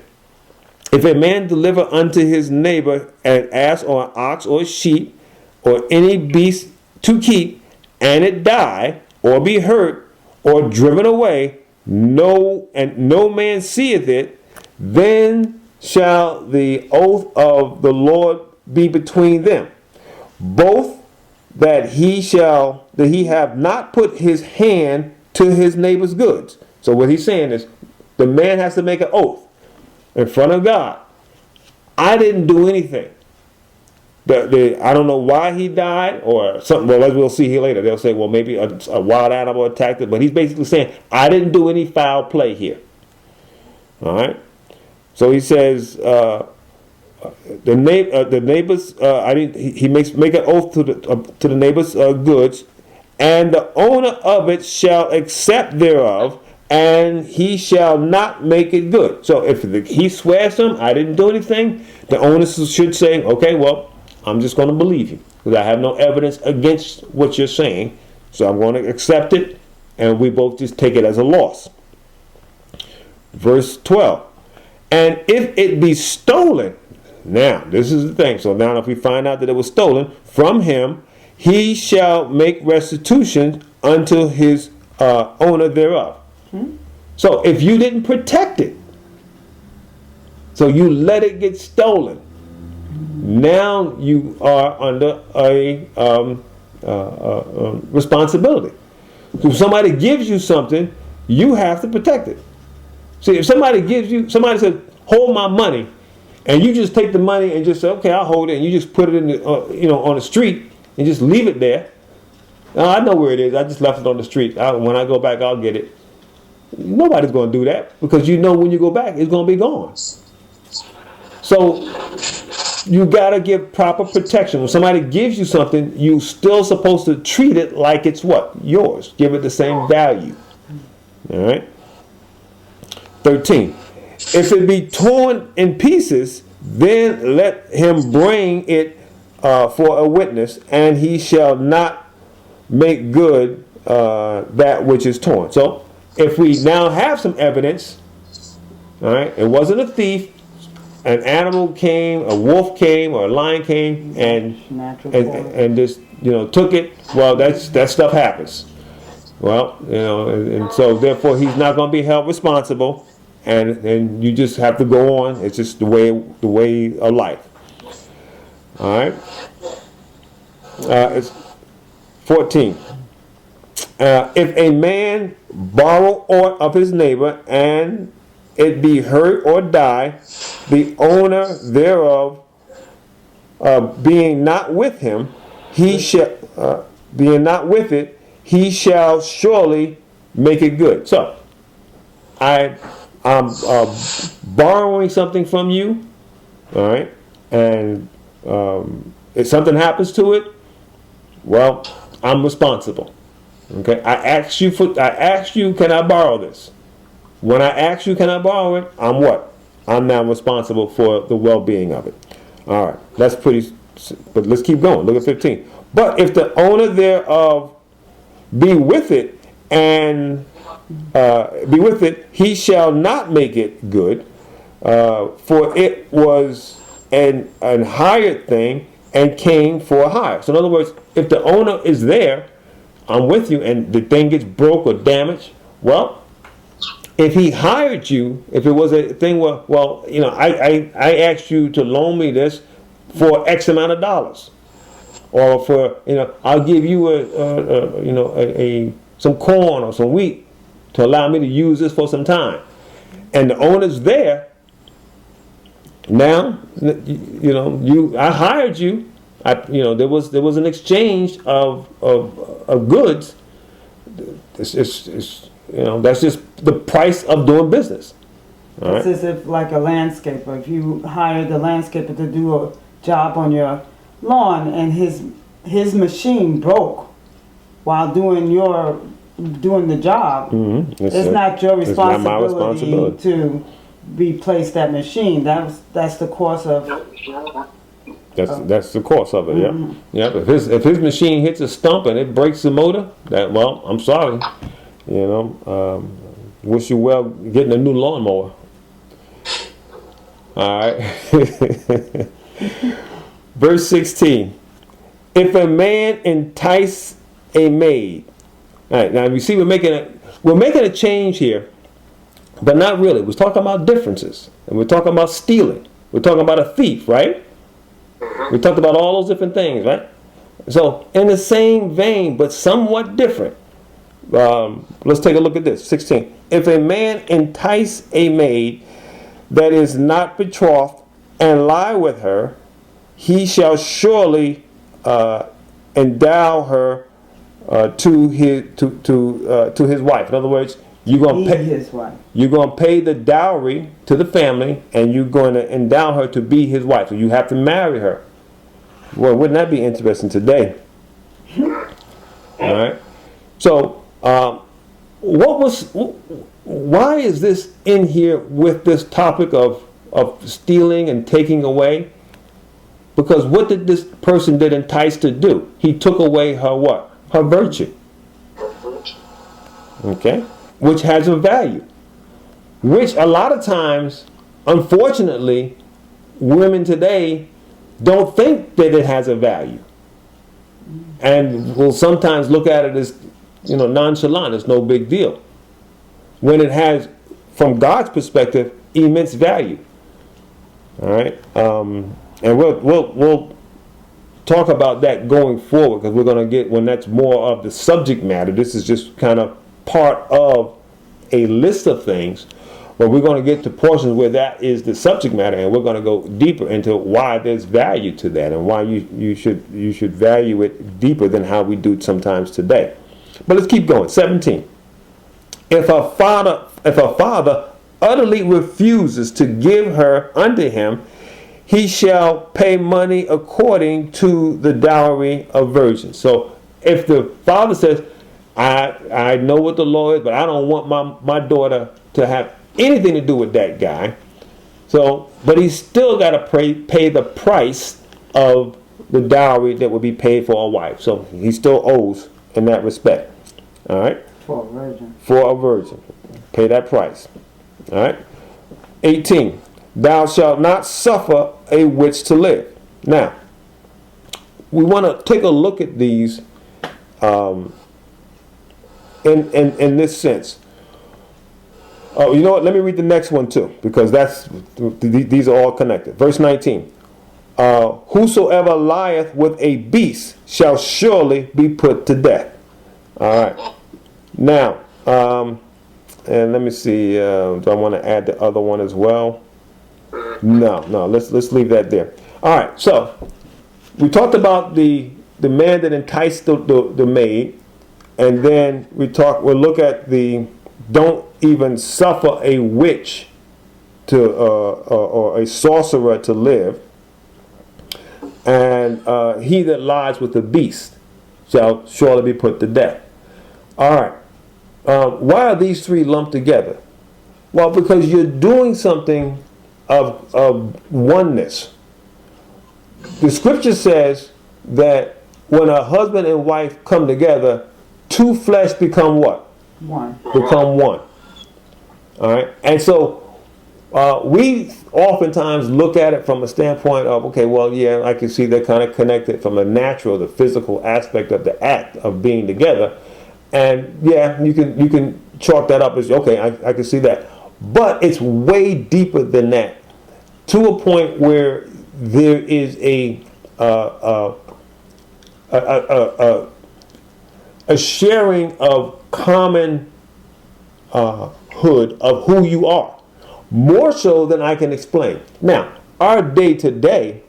[SPEAKER 1] If a man deliver unto his neighbor an ass or an ox or a sheep or any beast to keep, and it die or be hurt or driven away, no man seeth it, then shall the oath of the Lord be between them, both that he have not put his hand to his neighbor's goods. So what he's saying is, the man has to make an oath in front of God. I didn't do anything. I don't know why he died or something. Well, as we'll see here later, they'll say, well, maybe a wild animal attacked it. But he's basically saying, I didn't do any foul play here. All right. So he says, the neighbors. He make an oath to the neighbor's goods, and the owner of it shall accept thereof, and he shall not make it good. So if he swears to him, I didn't do anything, the owner should say, okay, well, I'm just going to believe you because I have no evidence against what you're saying, so I'm going to accept it, and we both just take it as a loss. Verse 12. And if it be stolen, now this is the thing. So now if we find out that it was stolen from him, he shall make restitution unto his owner thereof. So if you didn't protect it, so you let it get stolen, now you are under a responsibility. So if somebody gives you something, you have to protect it. See, if somebody says, hold my money, and you just take the money and just say, okay, I'll hold it, and you just put it in the, on the street and just leave it there. Now, I know where it is. I just left it on the street. When I go back, I'll get it. Nobody's going to do that because you know when you go back, it's going to be gone. So you got to give proper protection. When somebody gives you something, you're still supposed to treat it like it's what? Yours. Give it the same value. All right? 13. If it be torn in pieces, then let him bring it for a witness, and he shall not make good that which is torn. So if we now have some evidence, all right, it wasn't a thief, an animal came, a wolf came, or a lion came, and just took it, well, that stuff happens. Well, and so therefore he's not going to be held responsible, and you just have to go on. It's just the way of life. All right. It's 14. If a man borrow aught of his neighbor, and it be hurt or die, the owner thereof being not with him, he shall being not with it, he shall surely make it good. So, I'm borrowing something from you, all right, and if something happens to it, well, I'm responsible. Okay, I asked you, can I borrow this? When I ask you, can I borrow it? I'm what? I'm now responsible for the well-being of it. All right, that's pretty. But let's keep going. Look at 15. But if the owner thereof be with it, he shall not make it good, for it was an hired thing and came for a hire. So in other words, if the owner is there, I'm with you, and the thing gets broke or damaged, well, if he hired you, if it was a thing where, well, I asked you to loan me this for X amount of dollars, or for, I'll give you some corn or some wheat to allow me to use this for some time, and the owner's there. Now, I hired you. There was an exchange of goods. That's just the price of doing business. All right?
[SPEAKER 4] It's as if like a landscaper. If you hired the landscaper to do a job on your lawn, and his machine broke while doing the job, it's not your responsibility,
[SPEAKER 1] it's not my responsibility
[SPEAKER 4] to replace that machine. That's the course of.
[SPEAKER 1] That's the course of it. Yeah. If his machine hits a stump and it breaks the motor, I'm sorry. Wish you well getting a new lawnmower. All right. Verse 16. If a man entice a maid. All right. Now you see, we're making a change here, but not really. We're talking about differences, and we're talking about stealing. We're talking about a thief, right? We talked about all those different things, right? So in the same vein, but somewhat different. Let's take a look at this. 16. If a man entice a maid that is not betrothed and lie with her, he shall surely endow her to his wife. In other words, you're going to pay the dowry to the family, and you're going to endow her to be his wife. So you have to marry her. Well, wouldn't that be interesting today? All right. So, why is this in here with this topic of stealing and taking away? Because what did this person did entice to do? He took away her what? Her virtue. Okay. Which has a value. Which a lot of times, unfortunately, women today don't think that it has a value. And will sometimes look at it as, nonchalant. It's no big deal. When it has, from God's perspective, immense value. All right. And we'll talk about that going forward, because we're going to get, when that's more of the subject matter. This is just kind of part of a list of things, but we're going to get to portions where that is the subject matter, and we're going to go deeper into why there's value to that, and why you should value it deeper than how we do it sometimes today. But let's keep going. 17. If a father utterly refuses to give her unto him, he shall pay money according to the dowry of virgins. So if the father says, I know what the law is, but I don't want my daughter to have anything to do with that guy. So, but he's still got to pay the price of the dowry that would be paid for a wife. So he still owes in that respect. All right?
[SPEAKER 4] For a virgin.
[SPEAKER 1] For a virgin. Pay that price. All right? 18. thou shalt not suffer a witch to live. Now, we want to take a look at these in this sense. Oh, you know what? Let me read the next one too, because these are all connected. Verse 19. Whosoever lieth with a beast shall surely be put to death. All right. Now, and let me see. Do I want to add the other one as well? No. Let's leave that there. All right. So we talked about the man that enticed the maid, and then we'll look at the don't even suffer a witch to or a sorcerer to live, and he that lies with the beast shall surely be put to death. All right. Why are these three lumped together? Well, because you're doing something of oneness. The scripture says that when a husband and wife come together, two flesh become what?
[SPEAKER 4] One.
[SPEAKER 1] Become one. All right. And so we oftentimes look at it from a standpoint of, okay, well, yeah, I can see they're kind of connected from a natural, the physical aspect of the act of being together. And yeah, you can chalk that up as, okay, I can see that. But it's way deeper than that, to a point where there is a sharing of common hood of who you are, more so than I can explain. Now, our day to day,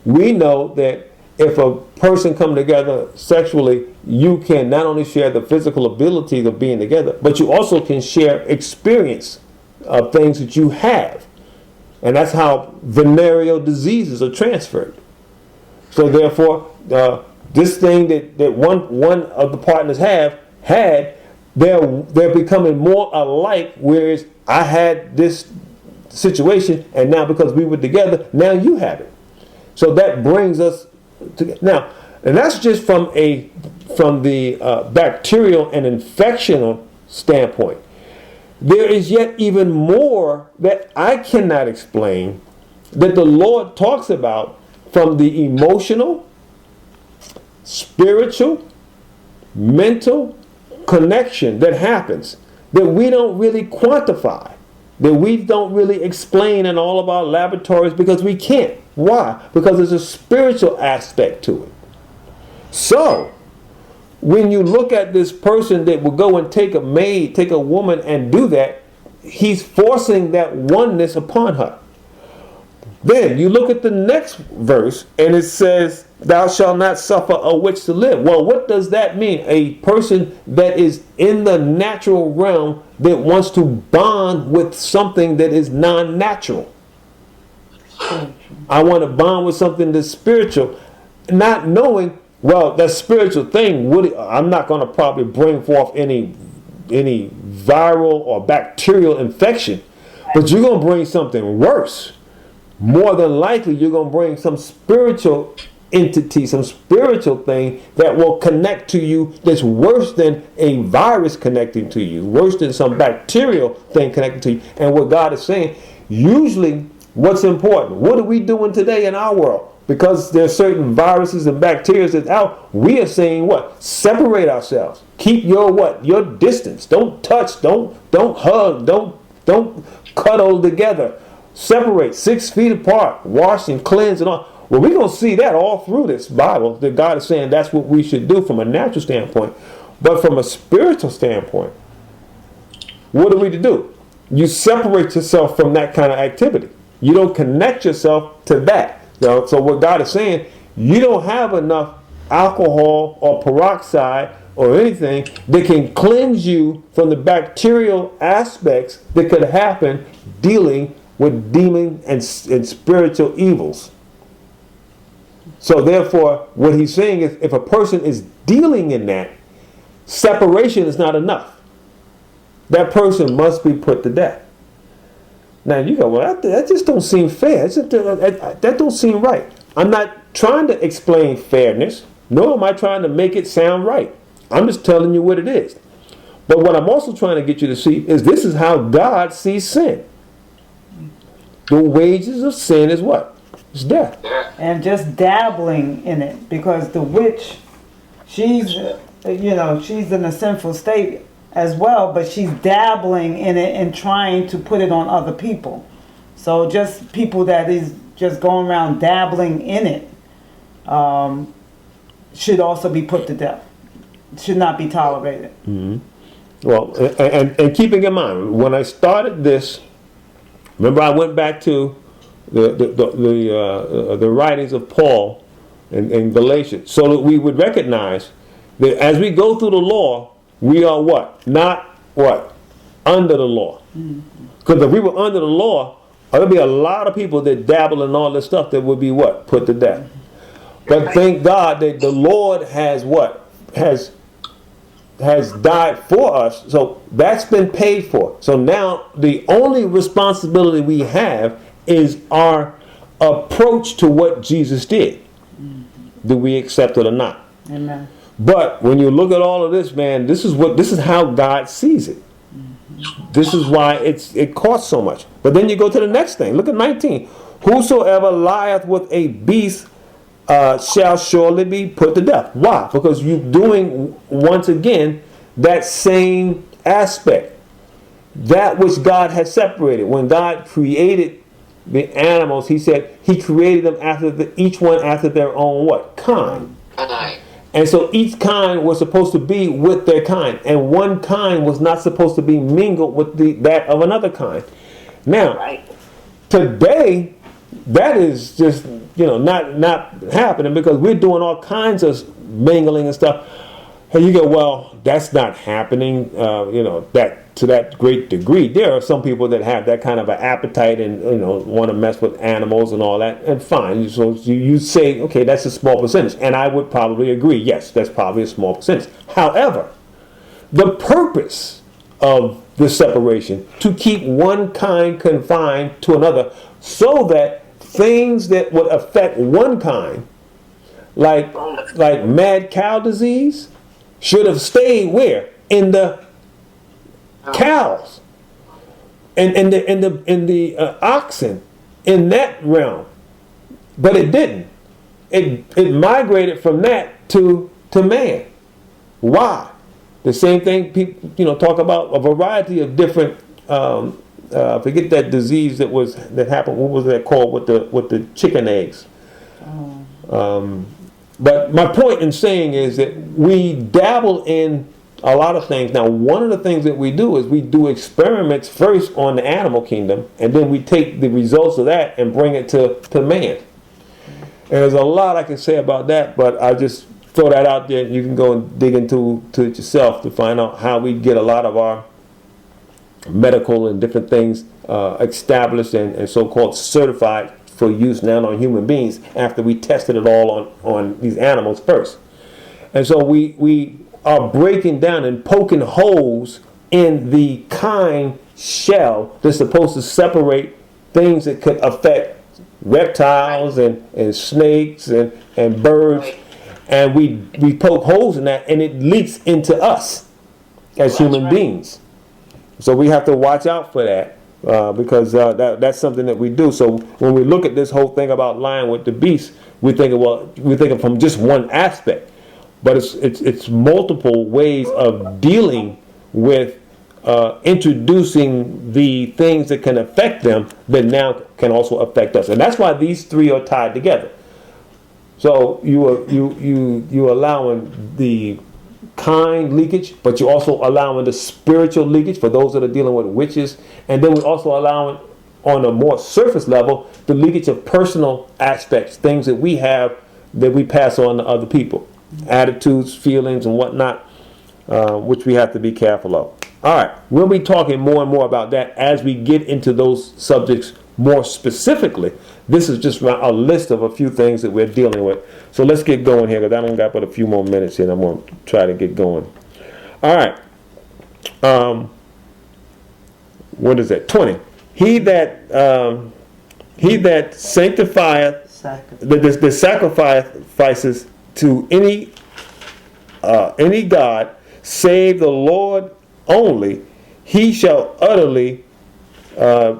[SPEAKER 1] we know that if a person come together sexually, you can not only share the physical ability of being together, but you also can share experience of things that you have. And that's how venereal diseases are transferred. So therefore, this thing that one of the partners had, they're becoming more alike, whereas I had this situation, and now because we were together, now you have it. So that brings us to now, and that's just from the bacterial and infectional standpoint. There is yet even more that I cannot explain that the Lord talks about from the emotional, spiritual, mental connection that happens that we don't really quantify, that we don't really explain in all of our laboratories because we can't. Why? Because there's a spiritual aspect to it. So, when you look at this person that will go and take a woman and do that, he's forcing that oneness upon her. Then you look at the next verse and it says, thou shalt not suffer a witch to live. Well, what does that mean? A person that is in the natural realm that wants to bond with something that is non-natural. I want to bond with something that's spiritual, not knowing, well, that spiritual thing, I'm not going to probably bring forth any viral or bacterial infection, but you're going to bring something worse. More than likely, you're going to bring some spiritual entity, some spiritual thing that will connect to you that's worse than a virus connecting to you, worse than some bacterial thing connecting to you. And what God is saying, usually what's important, what are we doing today in our world? Because there's certain viruses and bacteria that's out, we are saying what? Separate ourselves. Keep your distance. Don't touch, don't hug, don't cuddle together. Separate 6 feet apart, wash and cleanse and all. Well, we're going to see that all through this Bible, that God is saying that's what we should do from a natural standpoint. But from a spiritual standpoint, what are we to do? You separate yourself from that kind of activity. You don't connect yourself to that. So what God is saying, you don't have enough alcohol or peroxide or anything that can cleanse you from the bacterial aspects that could happen dealing with demon and spiritual evils. So therefore, what he's saying is, if a person is dealing in that, separation is not enough. That person must be put to death. Now you go, well, that just don't seem fair. That don't seem right. I'm not trying to explain fairness, nor am I trying to make it sound right. I'm just telling you what it is. But what I'm also trying to get you to see is this is how God sees sin. The wages of sin is what? It's death.
[SPEAKER 3] Yeah.
[SPEAKER 4] And just dabbling in it, because the witch, she's she's in a sinful state as well, but she's dabbling in it and trying to put it on other people. So just people that is just going around dabbling in it should also be put to death. Should not be tolerated.
[SPEAKER 1] Well, and keeping in mind, when I started this, remember I went back to the writings of Paul in Galatians, so that we would recognize that as we go through the law, we are what? Not what? Under the law. Because if we were under the law, there'd be a lot of people that dabble in all this stuff that would be what? Put to death. But thank God that the Lord has what? Has died for us. So that's been paid for. So now the only responsibility we have is our approach to what Jesus did. Do we accept it or not?
[SPEAKER 4] Amen.
[SPEAKER 1] But when you look at all of this, man, this is how God sees it. This is why it costs so much. But then you go to the next thing. Look at 19. Whosoever lieth with a beast shall surely be put to death. Why? Because you're doing, once again, that same aspect. That which God has separated. When God created the animals, he said he created them each one after their own what? Kind. And so each kind was supposed to be with their kind. And one kind was not supposed to be mingled with that of another kind. Now, today, that is just, not happening, because we're doing all kinds of mingling and stuff. And you go, well, that's not happening, that to that great degree. There are some people that have that kind of an appetite and, want to mess with animals and all that, and fine. So you say, okay, that's a small percentage. And I would probably agree, yes, that's probably a small percentage. However, the purpose of the separation, to keep one kind confined to another, so that things that would affect one kind, like mad cow disease, should have stayed where? In the cows, and in the oxen, in that realm. But it didn't. It migrated from that to man. Why? The same thing people talk about, a variety of different forget that disease that happened. What was that called with the chicken eggs? But my point in saying is that we dabble in a lot of things. Now, one of the things that we do is we do experiments first on the animal kingdom, and then we take the results of that and bring it to man. And there's a lot I can say about that, but I just throw that out there, and you can go and dig into it yourself to find out how we get a lot of our medical and different things established and so-called certified for use now on human beings after we tested it all on these animals first. And so we are breaking down and poking holes in the kind shell that's supposed to separate things that could affect reptiles and snakes and birds. And we poke holes in that, and it leaks into us as human beings. So we have to watch out for that. Because that's something that we do. So when we look at this whole thing about lying with the beast, we think of from just one aspect, but it's multiple ways of dealing with introducing the things that can affect them that now can also affect us, and that's why these three are tied together. So you allowing the kind leakage, but you're also allowing the spiritual leakage for those that are dealing with witches, and then we're also allowing, on a more surface level, the leakage of personal aspects, things that we have that we pass on to other people, attitudes, feelings, and whatnot, which we have to be careful of. All right, we'll be talking more and more about that as we get into those subjects more specifically. This is just a list of a few things that we're dealing with. So let's get going here, because I don't got but a few more minutes here, and I'm going to try to get going. All right. What is that? 20. He that sanctifieth, that sacrifices to any god, save the Lord only, he shall utterly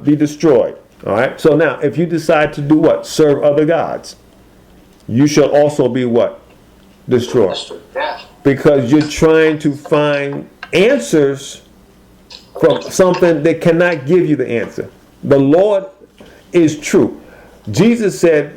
[SPEAKER 1] be destroyed. All right. So now, if you decide to do what? Serve other gods, you shall also be what? Destroyed.
[SPEAKER 3] Yeah.
[SPEAKER 1] Because you're trying to find answers from something that cannot give you the answer. The Lord is true. Jesus said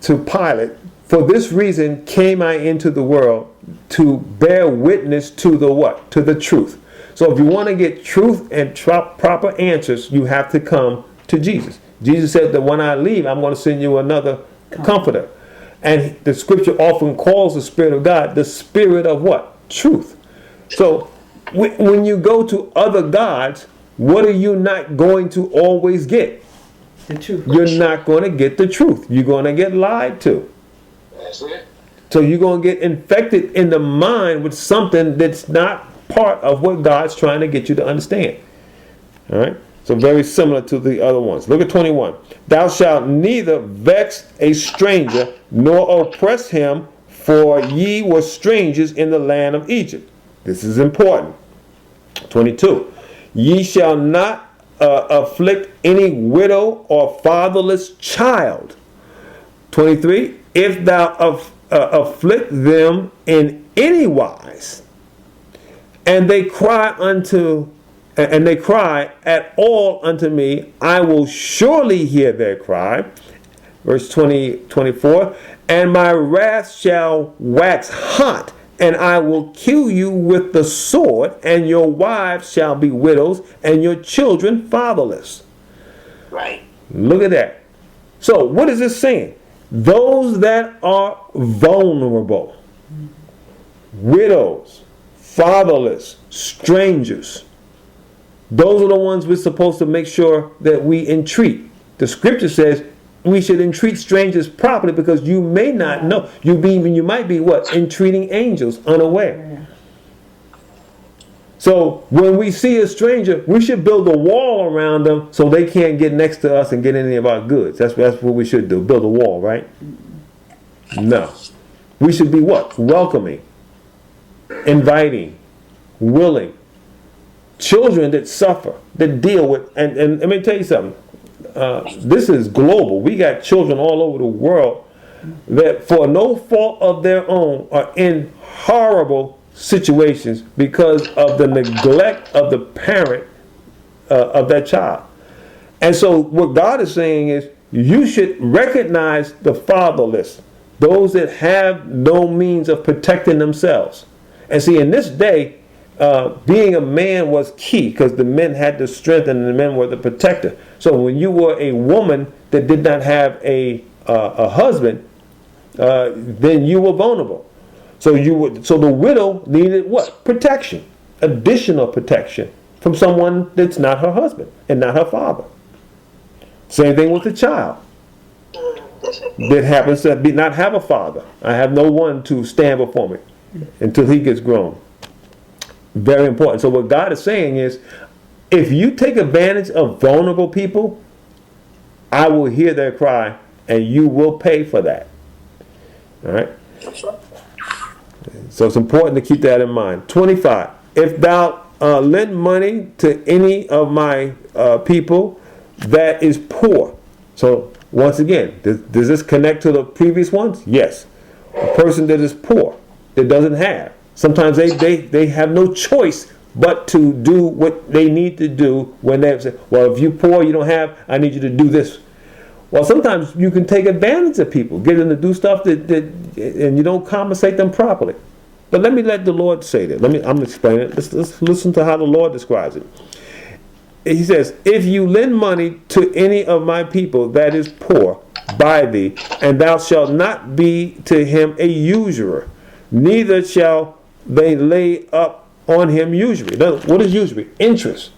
[SPEAKER 1] to Pilate, "For this reason came I into the world, to bear witness to the what? To the truth." So if you want to get truth and proper answers, you have to come to Jesus. Jesus said that when I leave, I'm going to send you another comforter. And the scripture often calls the Spirit of God the Spirit of what? Truth. So when you go to other gods, what are you not going to always get?
[SPEAKER 4] The truth.
[SPEAKER 1] You're not going to get the truth. You're going to get lied to.
[SPEAKER 3] That's it.
[SPEAKER 1] So you're going to get infected in the mind with something that's not part of what God's trying to get you to understand. All right? So very similar to the other ones. Look at 21. Thou shalt neither vex a stranger nor oppress him, for ye were strangers in the land of Egypt. This is important. 22. Ye shall not afflict any widow or fatherless child. 23. If thou afflict them in any wise, and they cry at all unto me, I will surely hear their cry. Verse 24. And my wrath shall wax hot, and I will kill you with the sword, and your wives shall be widows, and your children fatherless.
[SPEAKER 3] Right.
[SPEAKER 1] Look at that. So what is this saying? Those that are vulnerable, widows, fatherless, strangers, those are the ones we're supposed to make sure that we entreat. The scripture says we should entreat strangers properly, because you may not know. You might be what? Entreating angels unaware. So when we see a stranger, we should build a wall around them so they can't get next to us and get any of our goods. That's what we should do. Build a wall, right? No. We should be what? Welcoming, inviting, willing. Children that suffer, that deal with, and let me tell you something. This is global. We got children all over the world that, for no fault of their own, are in horrible situations because of the neglect of the parent of that child. And so what God is saying is, you should recognize the fatherless, those that have no means of protecting themselves. And see, in this day, being a man was key, because the men had the strength and the men were the protector. So when you were a woman that did not have a husband, then you were vulnerable. So the widow needed what? Protection, additional protection from someone that's not her husband and not her father. Same thing with the child that happens to not have a father. I have no one to stand before me until he gets grown. Very important. So what God is saying is, if you take advantage of vulnerable people, I will hear their cry, and you will pay for that. All right? So it's important to keep that in mind. 25. If thou lend money to any of my people that is poor. So once again, does this connect to the previous ones? Yes. A person that is poor, that doesn't have. Sometimes they have no choice but to do what they need to do when they say, well, if you're poor, you don't have, I need you to do this. Well, sometimes you can take advantage of people, get them to do stuff that and you don't compensate them properly. But let the Lord say that. I'm going to explain it. Let's listen to how the Lord describes it. He says, if you lend money to any of my people that is poor by thee, and thou shalt not be to him a usurer, neither shall they lay up on him usury. What is usury? Interest.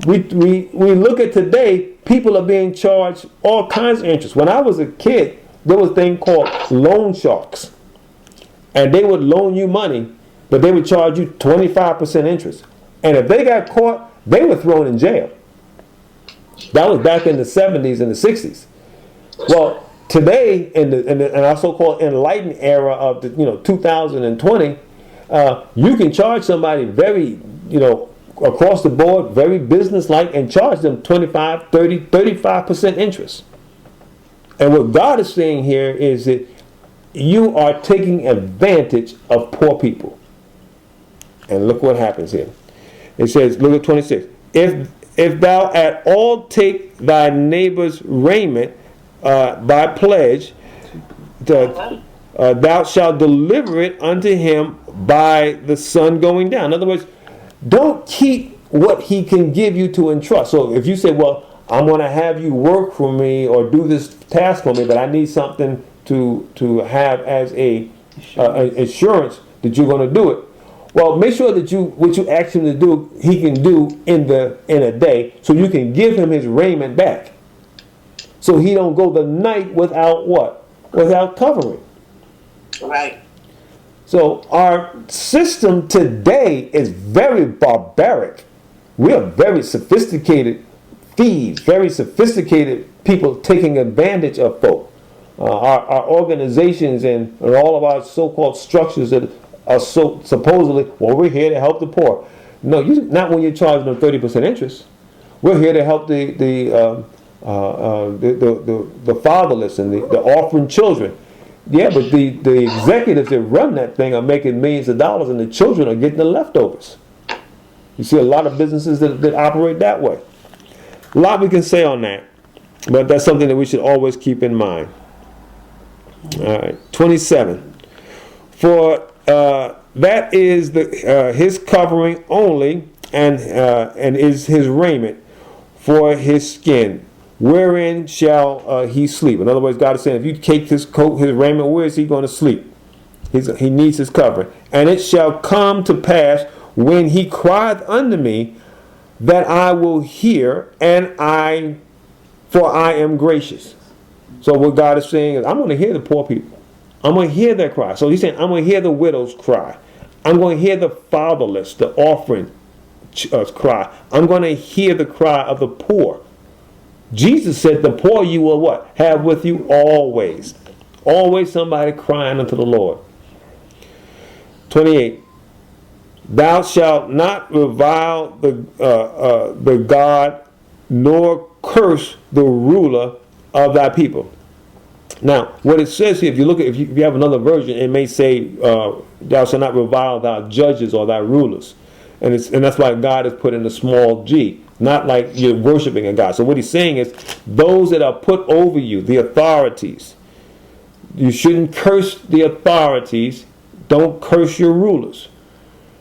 [SPEAKER 1] We look at today, people are being charged all kinds of interest. When I was a kid, there was a thing called loan sharks. And they would loan you money, but they would charge you 25% interest. And if they got caught, they were thrown in jail. That was back in the 70s and the 60s. Well, today, in our so-called enlightened era of 2020, you can charge somebody very, across the board, very businesslike, and charge them 25, 30, 35% interest. And what God is saying here is that you are taking advantage of poor people. And look what happens here. It says, look at 26. If thou at all take thy neighbor's raiment by pledge, thou shalt deliver it unto him by the sun going down. In other words, don't keep what he can give you to entrust. So if you say, well, I'm going to have you work for me or do this task for me, but I need something to have as a assurance that you're going to do it. Well, make sure that what you ask him to do, he can do in a day, so you can give him his raiment back. So he don't go the night without what? Without covering.
[SPEAKER 5] Right.
[SPEAKER 1] So our system today is very barbaric. We are very sophisticated thieves, very sophisticated people taking advantage of folk. Our organizations and all of our so-called structures that are so supposedly, well, we're here to help the poor. No, not when you're charging them 30% interest. We're here to help the fatherless and the orphan children. Yeah, but the executives that run that thing are making millions of dollars, and the children are getting the leftovers. You see a lot of businesses that operate that way. A lot we can say on that, but that's something that we should always keep in mind. All right, 27. For that is his covering only, and is his raiment for his skin. Wherein shall he sleep? In other words, God is saying, if you take his coat, his raiment, where is he going to sleep? He needs his covering. And it shall come to pass when he crieth unto me, that I will hear, for I am gracious. So what God is saying is, I'm going to hear the poor people. I'm going to hear their cry. So he's saying, I'm going to hear the widow's cry. I'm going to hear the fatherless, the orphan cry. I'm going to hear the cry of the poor. Jesus said, the poor you will what? Have with you always. Always somebody crying unto the Lord. 28. Thou shalt not revile the God, nor curse the ruler of thy people. Now, what it says here, if you have another version, it may say, thou shalt not revile thy judges or thy rulers. And that's why God is put in a small g. Not like you're worshiping a God. So what he's saying is, those that are put over you, the authorities, you shouldn't curse the authorities. Don't curse your rulers.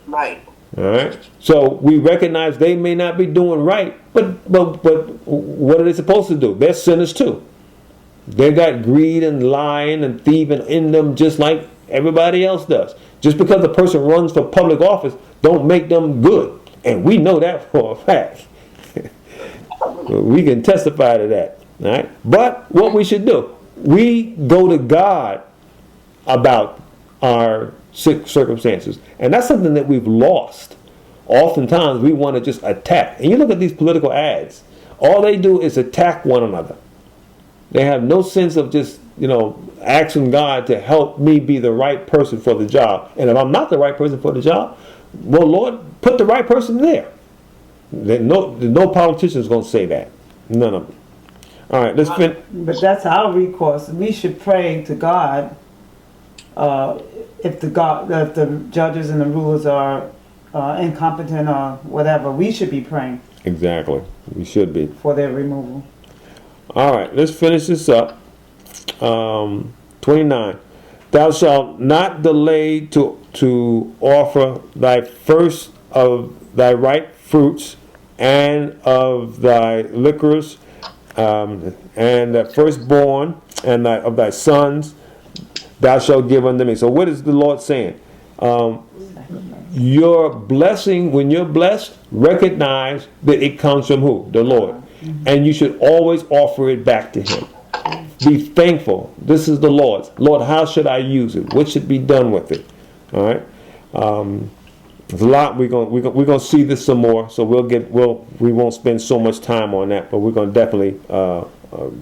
[SPEAKER 5] Right.
[SPEAKER 1] All right. So we recognize they may not be doing right, but what are they supposed to do? They're sinners too. They got greed and lying and thieving in them, just like everybody else does. Just because a person runs for public office, don't make them good, and we know that for a fact. We can testify to that. All right. But what we should do, we go to God about our circumstances, and that's something that we've lost. Oftentimes we want to just attack, and you look at these political ads, all they do is attack one another. They have no sense of just asking God to help me be the right person for the job. And if I'm not the right person for the job, well, Lord, put the right person there. No politician is going to say that. None of them. All right, let's finish.
[SPEAKER 4] But that's our recourse. We should pray to God. If the judges and the rulers are incompetent or whatever, we should be praying.
[SPEAKER 1] Exactly, we should be
[SPEAKER 4] for their removal.
[SPEAKER 1] All right, let's finish this up. 29. Thou shalt not delay to offer thy first of thy ripe fruits and of thy liquors, and the firstborn and of thy sons thou shalt give unto me. So what is the Lord saying? Your blessing, when you're blessed, recognize that it comes from who? The Lord. And you should always offer it back to him. Be thankful. This is the Lord's. Lord, how should I use it? What should be done with it? All right. There's a lot. We're gonna see this some more. So we won't spend so much time on that, but we're gonna definitely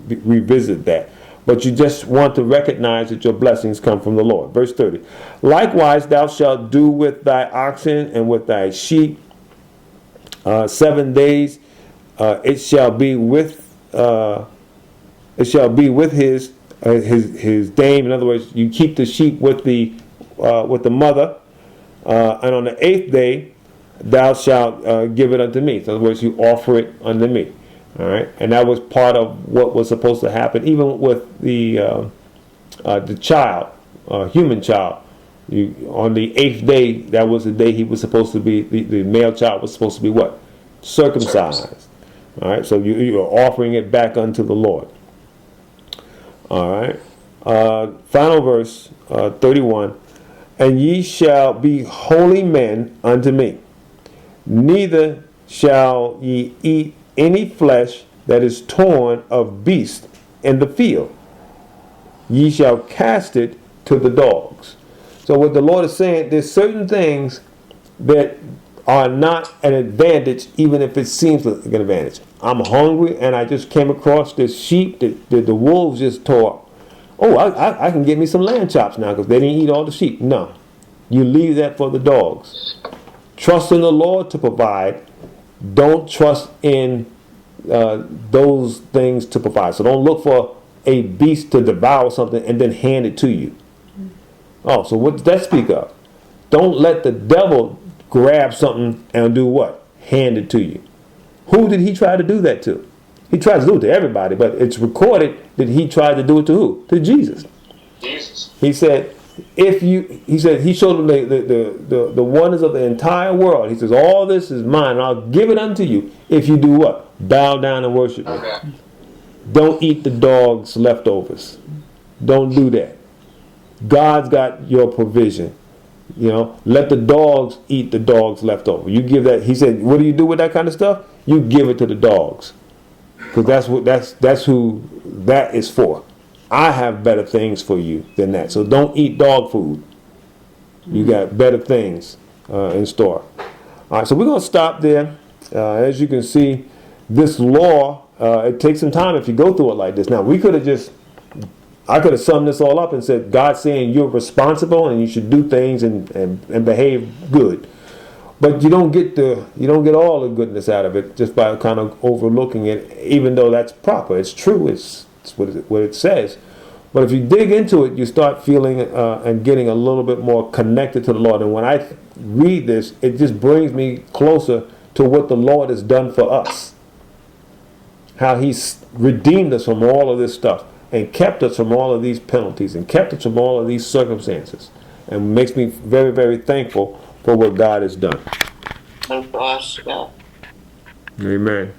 [SPEAKER 1] revisit that. But you just want to recognize that your blessings come from the Lord. Verse 30. Likewise, thou shalt do with thy oxen and with thy sheep 7 days, it shall be with his dame. In other words, you keep the sheep with the mother, and on the 8th day thou shalt give it unto me. In other words, you offer it unto me. All right, and that was part of what was supposed to happen, even with the child, human child. On the 8th day, that was the day he was supposed to be. The male child was supposed to be what? Circumcised. All right, so you are offering it back unto the Lord. All right, final verse 31. And ye shall be holy men unto me. Neither shall ye eat any flesh that is torn of beast in the field. Ye shall cast it to the dogs. So what the Lord is saying, there's certain things that are not an advantage, even if it seems like an advantage. I'm hungry and I just came across this sheep that the wolves just tore up. Oh, I can get me some lamb chops now because they didn't eat all the sheep. No, you leave that for the dogs. Trust in the Lord to provide. Don't trust in those things to provide. So don't look for a beast to devour something and then hand it to you. Oh, so what does that speak of? Don't let the devil grab something and do what? Hand it to you. Who did he try to do that to? He tried to do it to everybody, but it's recorded that he tried to do it to who? To Jesus.
[SPEAKER 3] Jesus.
[SPEAKER 1] He said, he showed them the wonders of the entire world. He says, all this is mine, and I'll give it unto you if you do what? Bow down and worship me.
[SPEAKER 3] Okay.
[SPEAKER 1] Don't eat the dog's leftovers. Don't do that. God's got your provision. You know, let the dogs eat the dog's leftover. You give that. He said, what do you do with that kind of stuff? You give it to the dogs, because that's who that is for. I have better things for you than that. So don't eat dog food. You got better things in store. All right, so we're going to stop there. As you can see, this law, it takes some time if you go through it like this. Now, I could have summed this all up and said, God's saying you're responsible and you should do things and behave good. But you don't get all the goodness out of it just by kind of overlooking it, even though that's proper. It's true. It's what it says. But if you dig into it, you start feeling and getting a little bit more connected to the Lord. And when I read this, it just brings me closer to what the Lord has done for us. How he's redeemed us from all of this stuff and kept us from all of these penalties and kept us from all of these circumstances. And makes me very, very thankful for what God has done.
[SPEAKER 5] And for us, yeah.
[SPEAKER 1] Amen.